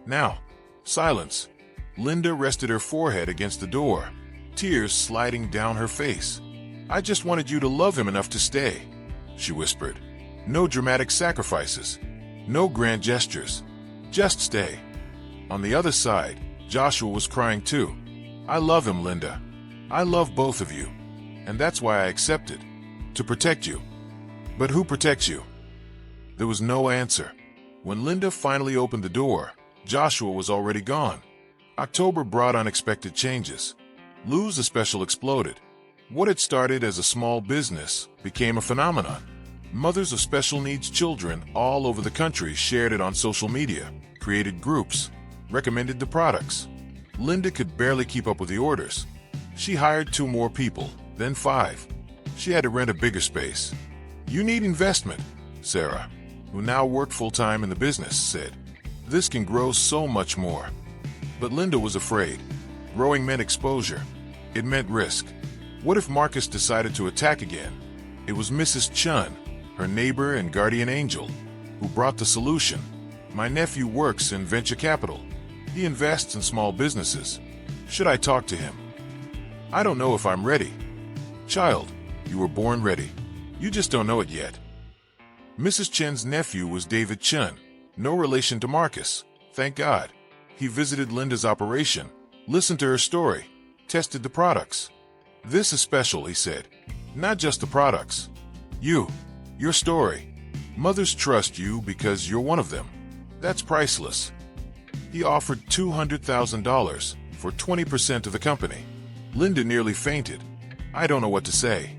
Now, silence. Linda rested her forehead against the door, tears sliding down her face. I just wanted you to love him enough to stay, she whispered. No dramatic sacrifices. No grand gestures. Just stay. On the other side, Joshua was crying too. I love him, Linda. I love both of you. And that's why I accepted. To protect you. But who protects you? There was no answer. When Linda finally opened the door, Joshua was already gone. October brought unexpected changes. Lou's a Special exploded. What had started as a small business became a phenomenon. Mothers of special needs children all over the country shared it on social media, created groups, recommended the products. Linda could barely keep up with the orders. She hired 2 more people, then 5. She had to rent a bigger space. You need investment, Sarah, who now worked full-time in the business, said. This can grow so much more. But Linda was afraid. Growing meant exposure. It meant risk. What if Marcus decided to attack again? It was Mrs. Chun, her neighbor and guardian angel, who brought the solution. My nephew works in venture capital. He invests in small businesses. Should I talk to him? I don't know if I'm ready. Child, you were born ready. You just don't know it yet. Mrs. Chen's nephew was David Chen, no relation to Marcus, thank God. He visited Linda's operation, listened to her story, tested the products. This is special, he said. Not just the products. Your story. Mothers trust you because you're one of them. That's priceless. He offered $200,000 for 20% of the company. Linda nearly fainted. I don't know what to say.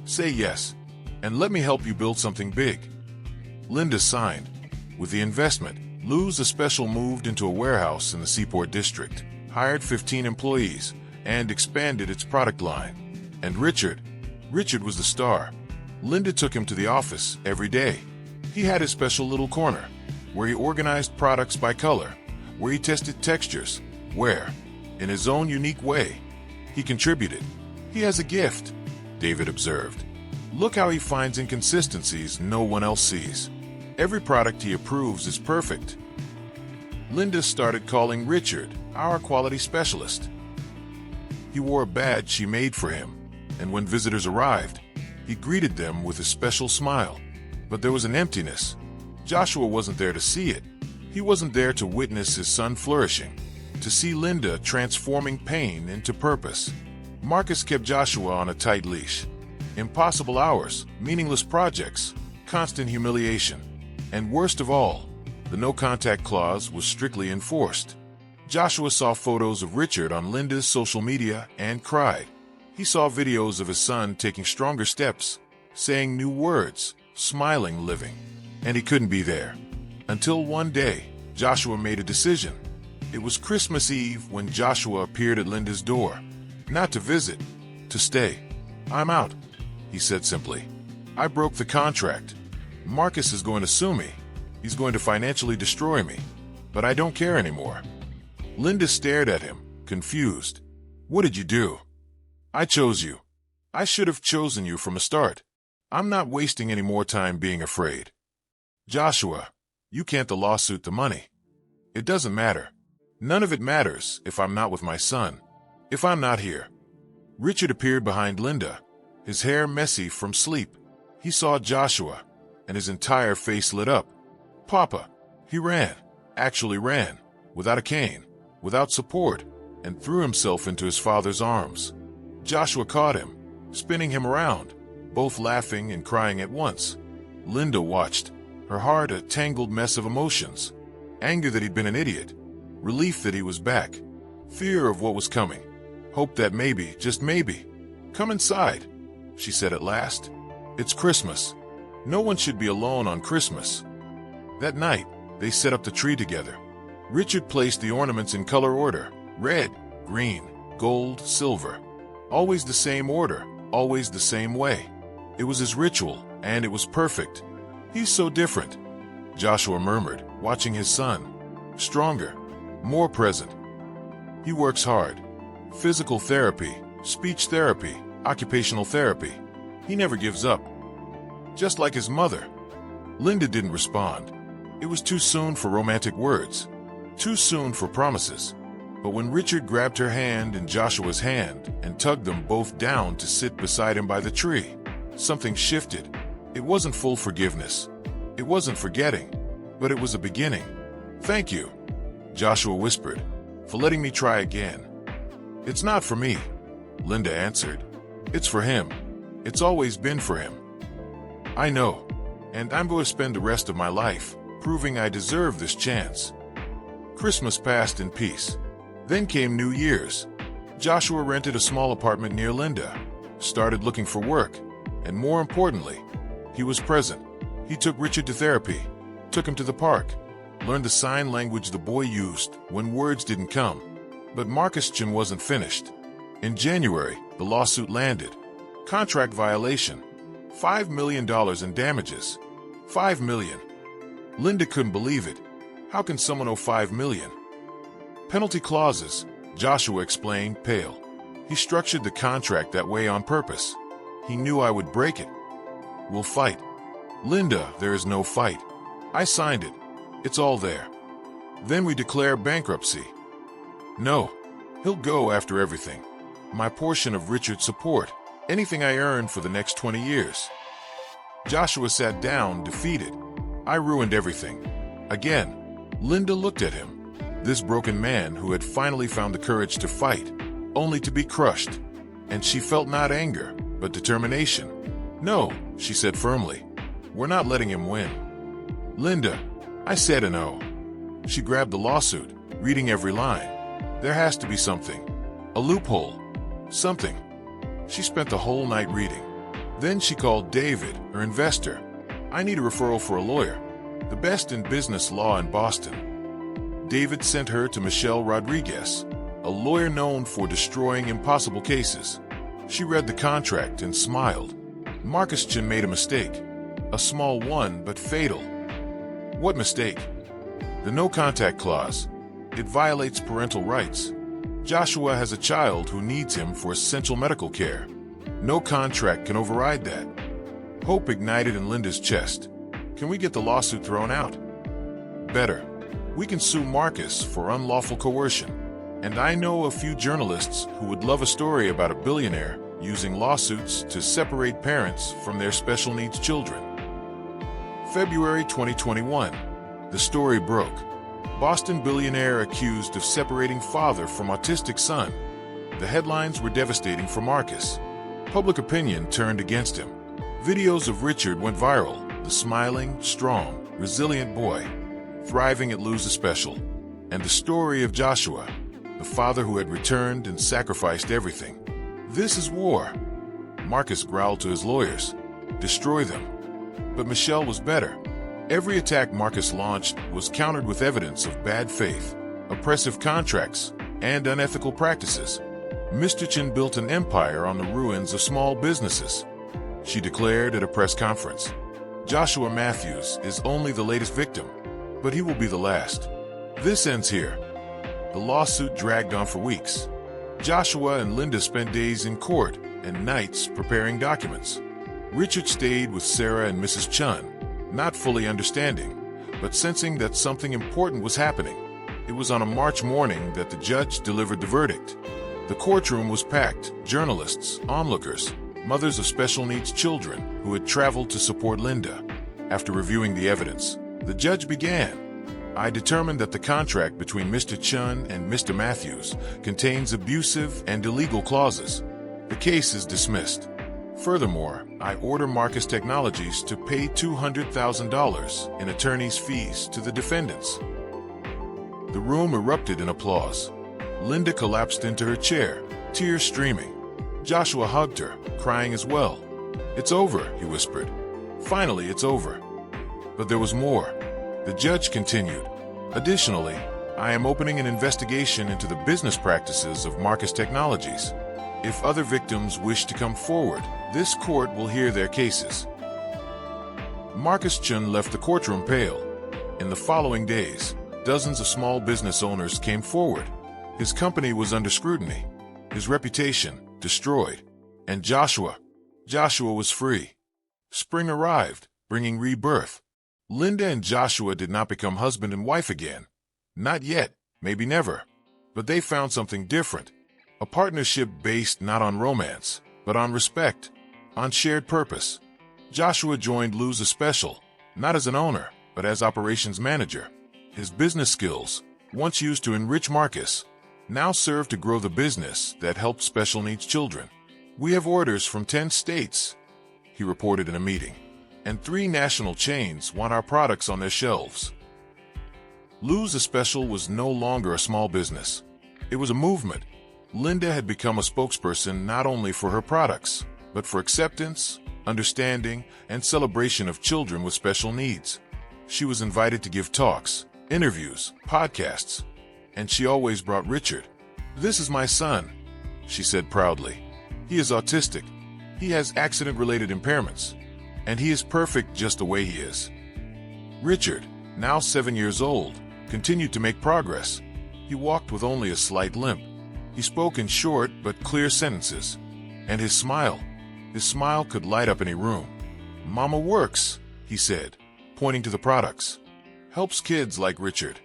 Say yes, and let me help you build something big. Linda signed. With the investment, Lou's Especial moved into a warehouse in the Seaport District, hired 15 employees, and expanded its product line. And Richard was the star. Linda took him to the office every day. He had his special little corner, where he organized products by color, where he tested textures, where, in his own unique way, he contributed. He has a gift, David observed. Look how he finds inconsistencies no one else sees. Every product he approves is perfect. Linda started calling Richard our quality specialist. He wore a badge she made for him, and when visitors arrived, he greeted them with a special smile. But there was an emptiness. Joshua wasn't there to see it. He wasn't there to witness his son flourishing, to see Linda transforming pain into purpose. Marcus kept Joshua on a tight leash. Impossible hours, meaningless projects, constant humiliation. And worst of all, the no-contact clause was strictly enforced. Joshua saw photos of Richard on Linda's social media and cried. He saw videos of his son taking stronger steps, saying new words, smiling, living. And he couldn't be there. Until one day, Joshua made a decision. It was Christmas Eve when Joshua appeared at Linda's door. Not to visit, to stay. I'm out, he said simply. I broke the contract. Marcus is going to sue me. He's going to financially destroy me. But I don't care anymore. Linda stared at him, confused. What did you do? I chose you. I should have chosen you from the start. I'm not wasting any more time being afraid. Joshua, you can't lawsuit the money. It doesn't matter. None of it matters if I'm not with my son. If I'm not here. Richard appeared behind Linda, his hair messy from sleep. He saw Joshua, and his entire face lit up. Papa. He ran, actually ran, without a cane, without support, and threw himself into his father's arms. Joshua caught him, spinning him around, both laughing and crying at once. Linda watched, her heart a tangled mess of emotions. Anger that he'd been an idiot, relief that he was back, fear of what was coming, hope that maybe, just maybe. Come inside, she said at last. It's Christmas. No one should be alone on Christmas. That night, they set up the tree together. Richard placed the ornaments in color order, red, green, gold, silver. Always the same order, always the same way. It was his ritual, and it was perfect. He's so different, Joshua murmured, watching his son. Stronger, more present. He works hard. Physical therapy, speech therapy, occupational therapy. He never gives up. Just like his mother. Linda didn't respond. It was too soon for romantic words. Too soon for promises. But when Richard grabbed her hand in Joshua's hand and tugged them both down to sit beside him by the tree, something shifted. It wasn't full forgiveness. It wasn't forgetting. But it was a beginning. Thank you, Joshua whispered, for letting me try again. It's not for me, Linda answered. It's for him. It's always been for him. I know, and I'm going to spend the rest of my life proving I deserve this chance. Christmas passed in peace. Then came New Year's. Joshua rented a small apartment near Linda, started looking for work, and more importantly, he was present. He took Richard to therapy, took him to the park, learned the sign language the boy used when words didn't come. But Marcus Chin wasn't finished. In January, the lawsuit landed. Contract violation. $5 million in damages. $5 million. Linda couldn't believe it. How can someone owe $5 million? Penalty clauses, Joshua explained, pale. He structured the contract that way on purpose. He knew I would break it. We'll fight. Linda, there is no fight. I signed it. It's all there. Then we declare bankruptcy. No, he'll go after everything. My portion of Richard's support, anything I earned for the next 20 years. Joshua sat down, defeated. I ruined everything. Again, Linda looked at him. This broken man who had finally found the courage to fight, only to be crushed. And she felt not anger, but determination. No, she said firmly. We're not letting him win. Linda, I said a no. She grabbed the lawsuit, reading every line. There has to be something. A loophole. Something. She spent the whole night reading. Then she called David, her investor. I need a referral for a lawyer. The best in business law in Boston. David sent her to Michelle Rodriguez, a lawyer known for destroying impossible cases. She read the contract and smiled. Marcus Chin made a mistake. A small one, but fatal. What mistake? The no-contact clause. It violates parental rights. Joshua has a child who needs him for essential medical care. No contract can override that. Hope ignited in Linda's chest. Can we get the lawsuit thrown out? Better. We can sue Marcus for unlawful coercion. And I know a few journalists who would love a story about a billionaire using lawsuits to separate parents from their special needs children. February 2021. The story broke. Boston billionaire accused of separating father from autistic son. The headlines were devastating for Marcus. Public opinion turned against him. Videos of Richard went viral, the smiling, strong, resilient boy, thriving at Lose a Special, and the story of Joshua, the father who had returned and sacrificed everything. This is war. Marcus growled to his lawyers. Destroy them. But Michelle was better. Every attack Marcus launched was countered with evidence of bad faith, oppressive contracts, and unethical practices. Mr. Chin built an empire on the ruins of small businesses. She declared at a press conference. Joshua Matthews is only the latest victim, but he will be the last. This ends here. The lawsuit dragged on for weeks. Joshua and Linda spent days in court and nights preparing documents. Richard stayed with Sarah and Mrs. Chun, not fully understanding, but sensing that something important was happening. It was on a March morning that the judge delivered the verdict. The courtroom was packed, journalists, onlookers, mothers of special needs children who had traveled to support Linda. After reviewing the evidence, the judge began. I determined that the contract between Mr. Chun and Mr. Matthews contains abusive and illegal clauses. The case is dismissed. Furthermore, I order Marcus Technologies to pay $200,000 in attorney's fees to the defendants. The room erupted in applause. Linda collapsed into her chair, tears streaming. Joshua hugged her, crying as well. It's over, he whispered. Finally, it's over. But there was more. The judge continued. Additionally, I am opening an investigation into the business practices of Marcus Technologies. If other victims wish to come forward, this court will hear their cases. Marcus Chun left the courtroom pale. In the following days, dozens of small business owners came forward. His company was under scrutiny, his reputation destroyed, and Joshua was free. Spring arrived, bringing rebirth. Linda and Joshua did not become husband and wife again. Not yet, maybe never. But they found something different. A partnership based not on romance, but on respect, on shared purpose. Joshua joined Lose a Special, not as an owner, but as operations manager. His business skills, once used to enrich Marcus, now serve to grow the business that helped special needs children. We have orders from 10 states, he reported in a meeting, and 3 national chains want our products on their shelves. Lose a Special was no longer a small business. It was a movement. Linda had become a spokesperson not only for her products, but for acceptance, understanding, and celebration of children with special needs. She was invited to give talks, interviews, podcasts, and she always brought Richard. This is my son, she said proudly. He is autistic. He has accident-related impairments, and he is perfect just the way he is. Richard, now 7 years old, continued to make progress. He walked with only a slight limp. He spoke in short but clear sentences, and his smile could light up any room. Mama works, he said, pointing to the products. Helps kids like Richard.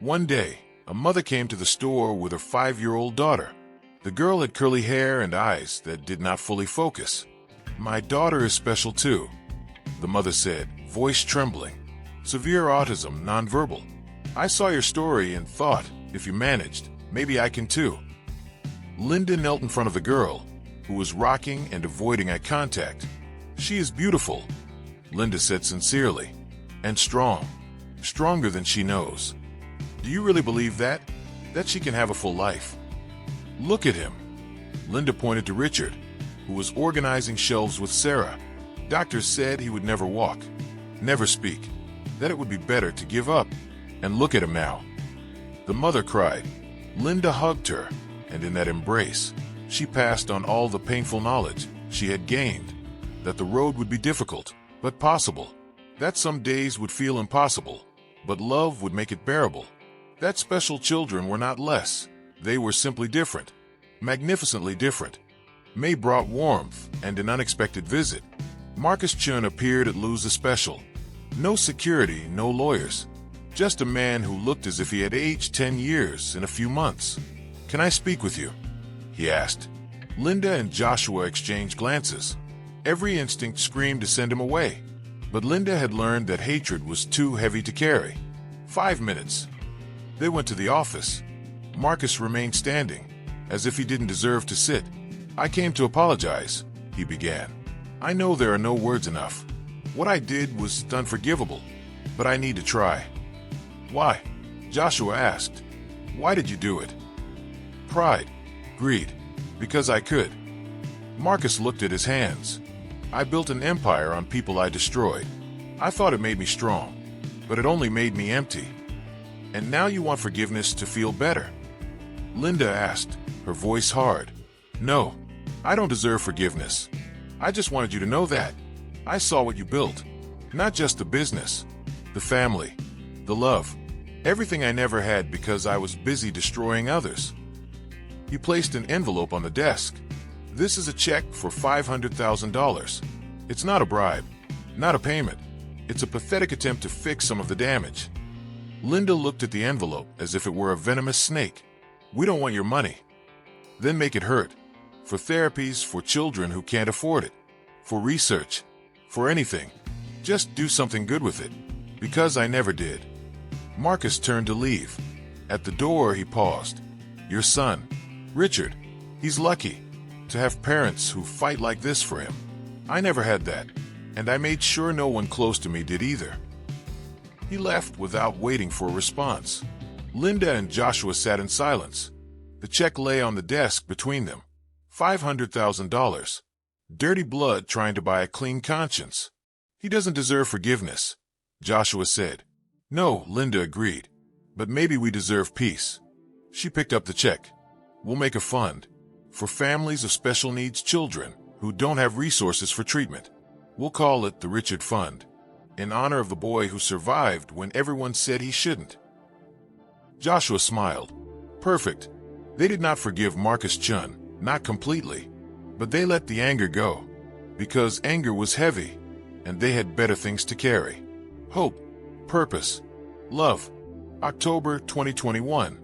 One day, a mother came to the store with her 5-year-old daughter. The girl had curly hair and eyes that did not fully focus. "My daughter is special too," the mother said, voice trembling. "Severe autism, nonverbal. I saw your story and thought, if you managed, maybe I can too." Linda knelt in front of the girl, who was rocking and avoiding eye contact. "She is beautiful," Linda said sincerely, "and strong, stronger than she knows. Do you really believe that? That she can have a full life? Look at him." Linda pointed to Richard, who was organizing shelves with Sarah. "Doctors said he would never walk, never speak, that it would be better to give up. And look at him now." The mother cried. Linda hugged her, and in that embrace, she passed on all the painful knowledge she had gained, that the road would be difficult, but possible, that some days would feel impossible, but love would make it bearable, that special children were not less, they were simply different, magnificently different. May brought warmth and an unexpected visit. Marcus Chun appeared at Lou's Special. No security, no lawyers. Just a man who looked as if he had aged 10 years in a few months. "Can I speak with you?" he asked. Linda and Joshua exchanged glances. Every instinct screamed to send him away, but Linda had learned that hatred was too heavy to carry. 5 minutes. They went to the office. Marcus remained standing, as if he didn't deserve to sit. "I came to apologize," he began. "I know there are no words enough. What I did was unforgivable, but I need to try." "Why?" Joshua asked. "Why did you do it?" "Pride. Greed. Because I could." Marcus looked at his hands. "I built an empire on people I destroyed. I thought it made me strong, but it only made me empty. And now you want forgiveness to feel better?" Linda asked, her voice hard. "No, I don't deserve forgiveness. I just wanted you to know that. I saw what you built. Not just the business, the family, the love, everything I never had because I was busy destroying others." He placed an envelope on the desk. "This is a check for $500,000. It's not a bribe, not a payment. It's a pathetic attempt to fix some of the damage." Linda looked at the envelope as if it were a venomous snake. "We don't want your money." "Then make it hurt. For therapies for children who can't afford it. For research. For anything. Just do something good with it. Because I never did." Marcus turned to leave. At the door, he paused. "Your son, Richard, he's lucky to have parents who fight like this for him. I never had that, and I made sure no one close to me did either." He left without waiting for a response. Linda and Joshua sat in silence. The check lay on the desk between them. $500,000. Dirty blood trying to buy a clean conscience. "He doesn't deserve forgiveness," Joshua said. "No," Linda agreed. "But maybe we deserve peace." She picked up the check. "We'll make a fund for families of special needs children who don't have resources for treatment. We'll call it the Richard Fund, in honor of the boy who survived when everyone said he shouldn't." Joshua smiled. Perfect. They did not forgive Marcus Chun, not completely, but they let the anger go, because anger was heavy, and they had better things to carry. Hope, purpose, love. October 2021.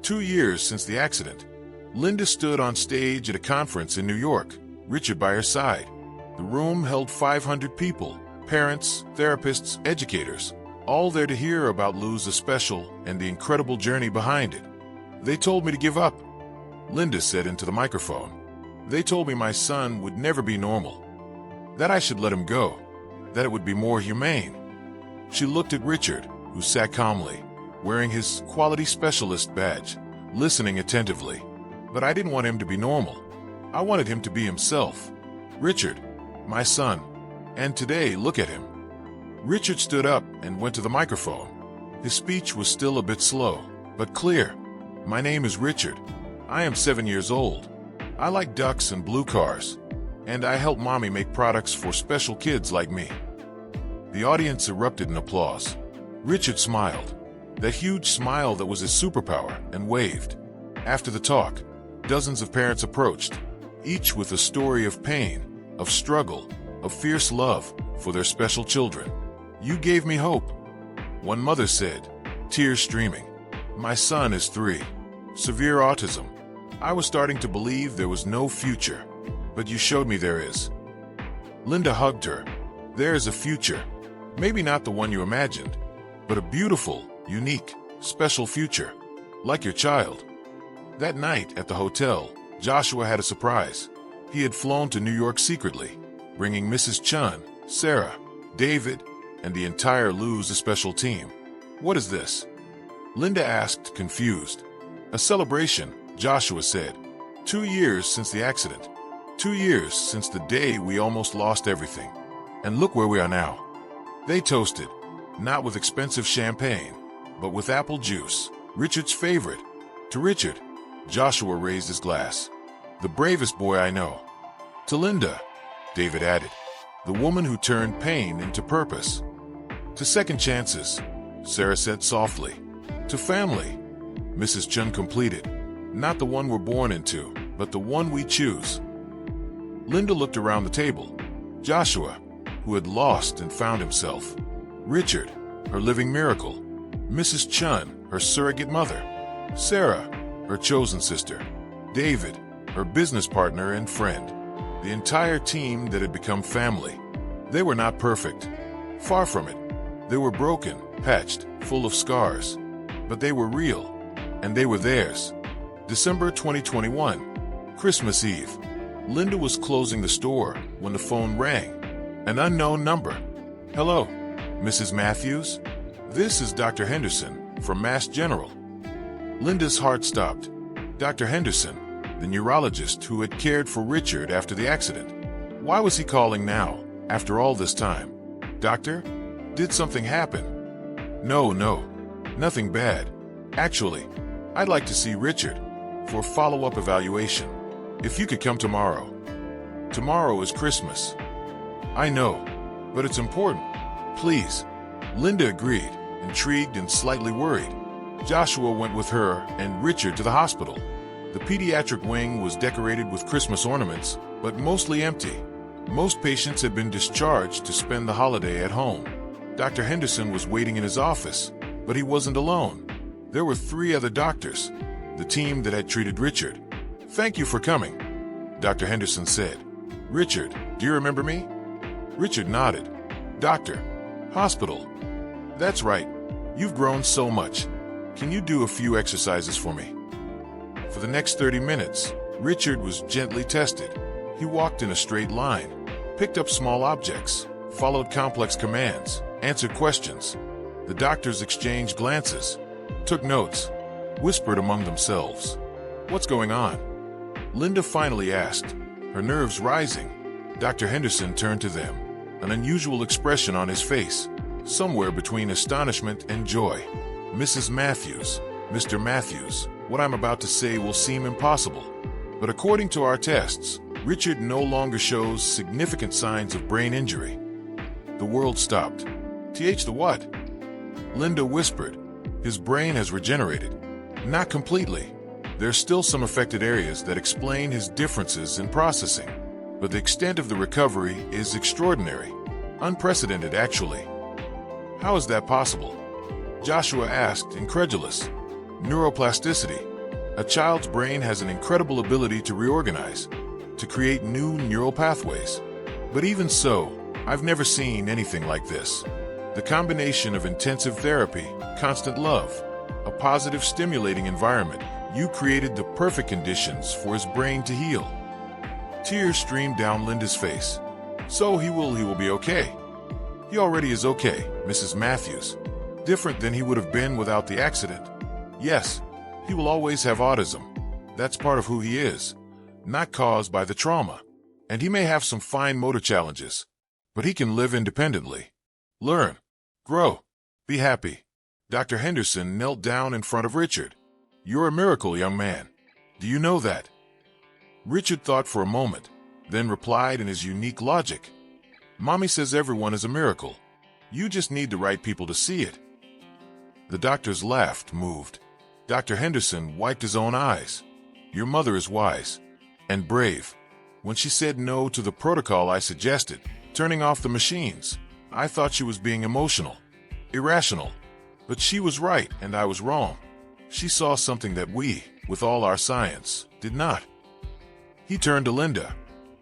2 years since the accident. Linda stood on stage at a conference in New York, Richard by her side. The room held 500 people, parents, therapists, educators, all there to hear about Lou's Special and the incredible journey behind it. "They told me to give up," Linda said into the microphone. "They told me my son would never be normal, that I should let him go, that it would be more humane." She looked at Richard, who sat calmly, wearing his quality specialist badge, listening attentively. "But I didn't want him to be normal. I wanted him to be himself. Richard, my son. And today, look at him." Richard stood up and went to the microphone. His speech was still a bit slow, but clear. "My name is Richard. I am 7 years old. I like ducks and blue cars. And I help mommy make products for special kids like me." The audience erupted in applause. Richard smiled, that huge smile that was his superpower, and waved. After the talk, dozens of parents approached, each with a story of pain, of struggle, of fierce love for their special children. "You gave me hope," one mother said, tears streaming. My son is 3. Severe autism. I was starting to believe there was no future, but you showed me there is. Linda hugged her. There is a future. Maybe not the one you imagined, but a beautiful, unique, special future, like your child. That night at the hotel, Joshua had a surprise. He had flown to New York secretly, bringing Mrs. Chun, Sarah, David, and the entire Lose a Special team. What is this? Linda asked, confused. A celebration, Joshua said. 2 years since the accident. 2 years since the day we almost lost everything. And look where we are now. They toasted, not with expensive champagne, but with apple juice, Richard's favorite. To Richard, Joshua raised his glass. The bravest boy I know. To Linda, David added, the woman who turned pain into purpose. To second chances, Sarah said softly. To family, Mrs. Chun completed. Not the one we're born into, but the one we choose. Linda looked around the table. Joshua, who had lost and found himself. Richard, her living miracle. Mrs. Chun, her surrogate mother. Sarah, her chosen sister. David, her business partner and friend. The entire team that had become family. They were not perfect. Far from it. They were broken, patched, full of scars. But they were real. And they were theirs. December 2021, Christmas Eve. Linda was closing the store when the phone rang. An unknown number. Hello, Mrs. Matthews? This is Dr. Henderson from Mass General. Linda's heart stopped. Dr. Henderson, the neurologist who had cared for Richard after the accident. Why was he calling now, after all this time? Doctor, did something happen? No, nothing bad. Actually, I'd like to see Richard for a follow-up evaluation. If you could come tomorrow. Tomorrow is Christmas. I know, but it's important. Please. Linda agreed, intrigued and slightly worried. Joshua went with her and Richard to the hospital. The pediatric wing was decorated with Christmas ornaments, but mostly empty. Most patients had been discharged to spend the holiday at home. Dr. Henderson was waiting in his office, but he wasn't alone. There were 3 other doctors, the team that had treated Richard. Thank you for coming, Dr. Henderson said. Richard, do you remember me? Richard nodded. Doctor. Hospital. That's right. You've grown so much. Can you do a few exercises for me? For the next 30 minutes, Richard was gently tested. He walked in a straight line, picked up small objects, followed complex commands, answered questions. The doctors exchanged glances, took notes, whispered among themselves. What's going on? Linda finally asked, her nerves rising. Dr. Henderson turned to them, an unusual expression on his face, somewhere between astonishment and joy. Mrs. Matthews, Mr. Matthews, what I'm about to say will seem impossible. But according to our tests, Richard no longer shows significant signs of brain injury. The world stopped. The what? Linda whispered. His brain has regenerated. Not completely. There's still some affected areas that explain his differences in processing. But the extent of the recovery is extraordinary. Unprecedented, actually. How is that possible? Joshua asked, incredulous. Neuroplasticity. A child's brain has an incredible ability to reorganize, to create new neural pathways. But even so, I've never seen anything like this. The combination of intensive therapy, constant love, a positive stimulating environment, you created the perfect conditions for his brain to heal. Tears streamed down Linda's face. So he will be okay. He already is okay, Mrs. Matthews. Different than he would have been without the accident. Yes, he will always have autism. That's part of who he is, not caused by the trauma. And he may have some fine motor challenges, but he can live independently. Learn, grow, be happy. Dr. Henderson knelt down in front of Richard. You're a miracle, young man. Do you know that? Richard thought for a moment, then replied in his unique logic. Mommy says everyone is a miracle. You just need the right people to see it. The doctors laughed, moved. Dr. Henderson wiped his own eyes. Your mother is wise and brave. When she said no to the protocol I suggested, turning off the machines, I thought she was being emotional, irrational. But she was right and I was wrong. She saw something that we, with all our science, did not. He turned to Linda.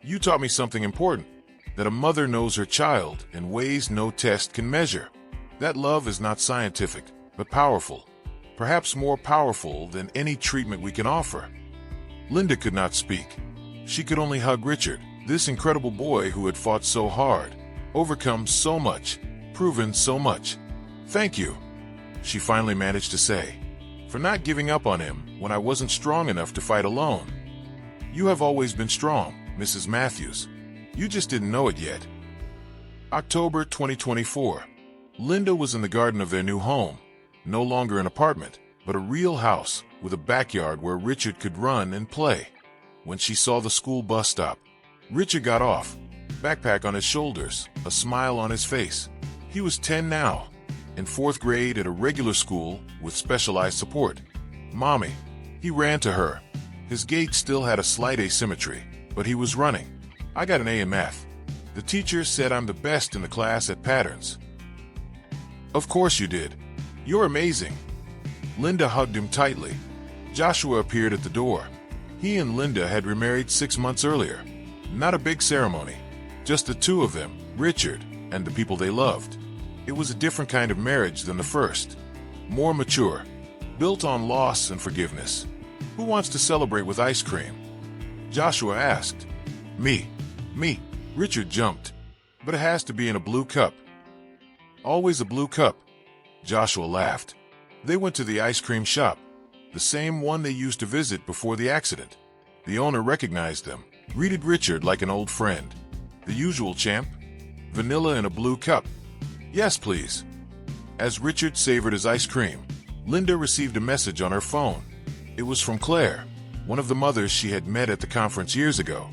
You taught me something important, that a mother knows her child in ways no test can measure. That love is not scientific, but powerful. Perhaps more powerful than any treatment we can offer. Linda could not speak. She could only hug Richard, this incredible boy who had fought so hard, overcome so much, proven so much. Thank you, she finally managed to say, for not giving up on him when I wasn't strong enough to fight alone. You have always been strong, Mrs. Matthews. You just didn't know it yet. October 2024. Linda was in the garden of their new home, no longer an apartment, but a real house with a backyard where Richard could run and play. When she saw the school bus stop, Richard got off, backpack on his shoulders, a smile on his face. He was 10 now, in 4th grade at a regular school with specialized support. Mommy. He ran to her. His gait still had a slight asymmetry, but he was running. I got an A in math. The teacher said I'm the best in the class at patterns. Of course you did. You're amazing. Linda hugged him tightly. Joshua appeared at the door. He and Linda had remarried 6 months earlier. Not a big ceremony, just the two of them, Richard, and the people they loved. It was a different kind of marriage than the first. More mature, built on loss and forgiveness. Who wants to celebrate with ice cream? Joshua asked. Me. Richard jumped. But it has to be in a blue cup. Always a blue cup. Joshua laughed. They went to the ice cream shop, the same one they used to visit before the accident. The owner recognized them, greeted Richard like an old friend. The usual, champ. Vanilla in a blue cup. Yes, please. As Richard savored his ice cream, Linda received a message on her phone. It was from Claire, one of the mothers she had met at the conference years ago.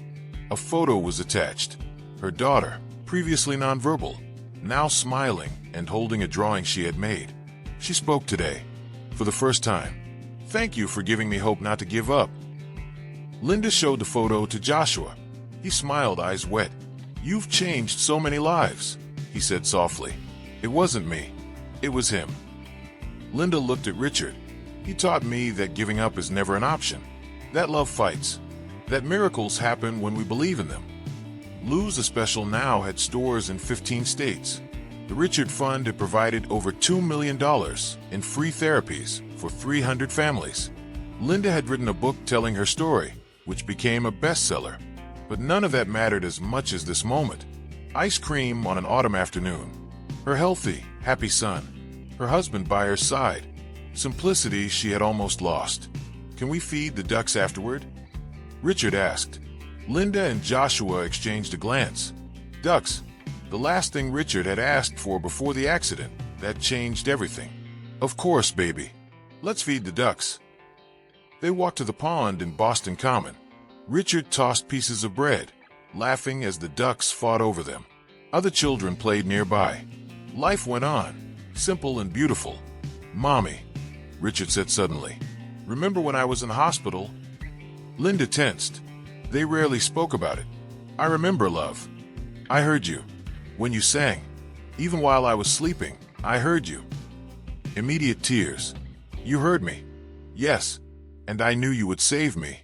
A photo was attached. Her daughter, previously nonverbal, now smiling and holding a drawing she had made. She spoke today, for the first time. Thank you for giving me hope not to give up. Linda showed the photo to Joshua. He smiled, eyes wet. You've changed so many lives, he said softly. It wasn't me. It was him. Linda looked at Richard. He taught me that giving up is never an option. That love fights. That miracles happen when we believe in them. Lou's Special now had stores in 15 states. The Richard Fund had provided over $2 million in free therapies for 300 families. Linda had written a book telling her story, which became a bestseller. But none of that mattered as much as this moment. Ice cream on an autumn afternoon. Her healthy, happy son. Her husband by her side. Simplicity she had almost lost. Can we feed the ducks afterward? Richard asked. Linda and Joshua exchanged a glance. Ducks. The last thing Richard had asked for before the accident. That changed everything. Of course, baby. Let's feed the ducks. They walked to the pond in Boston Common. Richard tossed pieces of bread, laughing as the ducks fought over them. Other children played nearby. Life went on, simple and beautiful. Mommy, Richard said suddenly. Remember when I was in hospital? Linda tensed. They rarely spoke about it. I remember, love. I heard you. When you sang. Even while I was sleeping, I heard you. Immediate tears. You heard me. Yes. And I knew you would save me.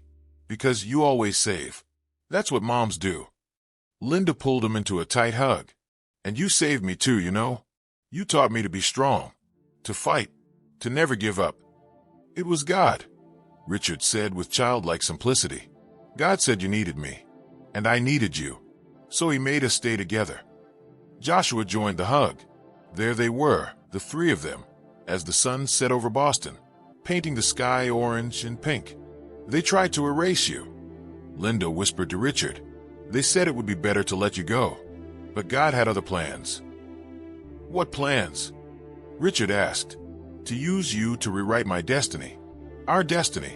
Because you always save. That's what moms do. Linda pulled him into a tight hug. And you saved me too, you know. You taught me to be strong. To fight. To never give up. It was God, Richard said with childlike simplicity. God said you needed me. And I needed you. So he made us stay together. Joshua joined the hug. There they were, the three of them, as the sun set over Boston, painting the sky orange and pink. They tried to erase you. Linda whispered to Richard. They said it would be better to let you go. But God had other plans. What plans? Richard asked. To use you to rewrite my destiny. Our destiny.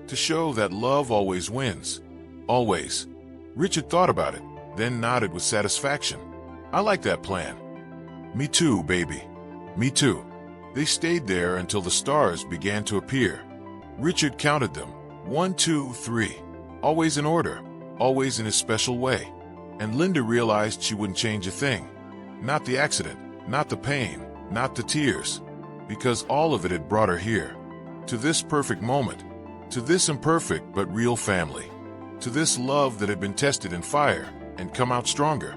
To show that love always wins. Always. Richard thought about it, then nodded with satisfaction. I like that plan. Me too, baby. Me too. They stayed there until the stars began to appear. Richard counted them. 1, 2, 3. Always in order. Always in his special way. And Linda realized she wouldn't change a thing. Not the accident. Not the pain. Not the tears. Because all of it had brought her here. to this perfect moment, to this imperfect but real family, to this love that had been tested in fire and come out stronger.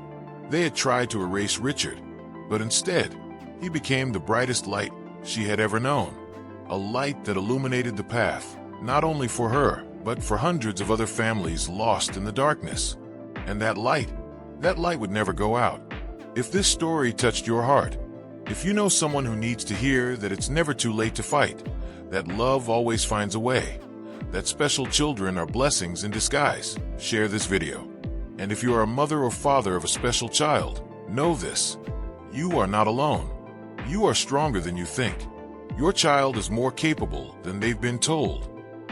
They had tried to erase Richard, but instead, he became the brightest light she had ever known. A light that illuminated the path, not only for her, but for hundreds of other families lost in the darkness. And that light would never go out. If this story touched your heart, if you know someone who needs to hear that it's never too late to fight, that love always finds a way, that special children are blessings in disguise, share this video. And if you are a mother or father of a special child, know this: you are not alone. You are stronger than you think. Your child is more capable than they've been told.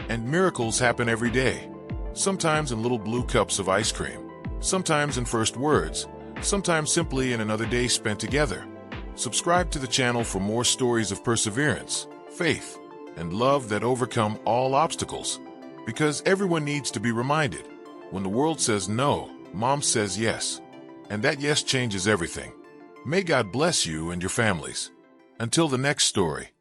And miracles happen every day. Sometimes in little blue cups of ice cream, sometimes in first words, sometimes simply in another day spent together. Subscribe to the channel for more stories of perseverance, faith, and love that overcome all obstacles. Because everyone needs to be reminded, when the world says no, Mom says yes. And that yes changes everything. May God bless you and your families. Until the next story.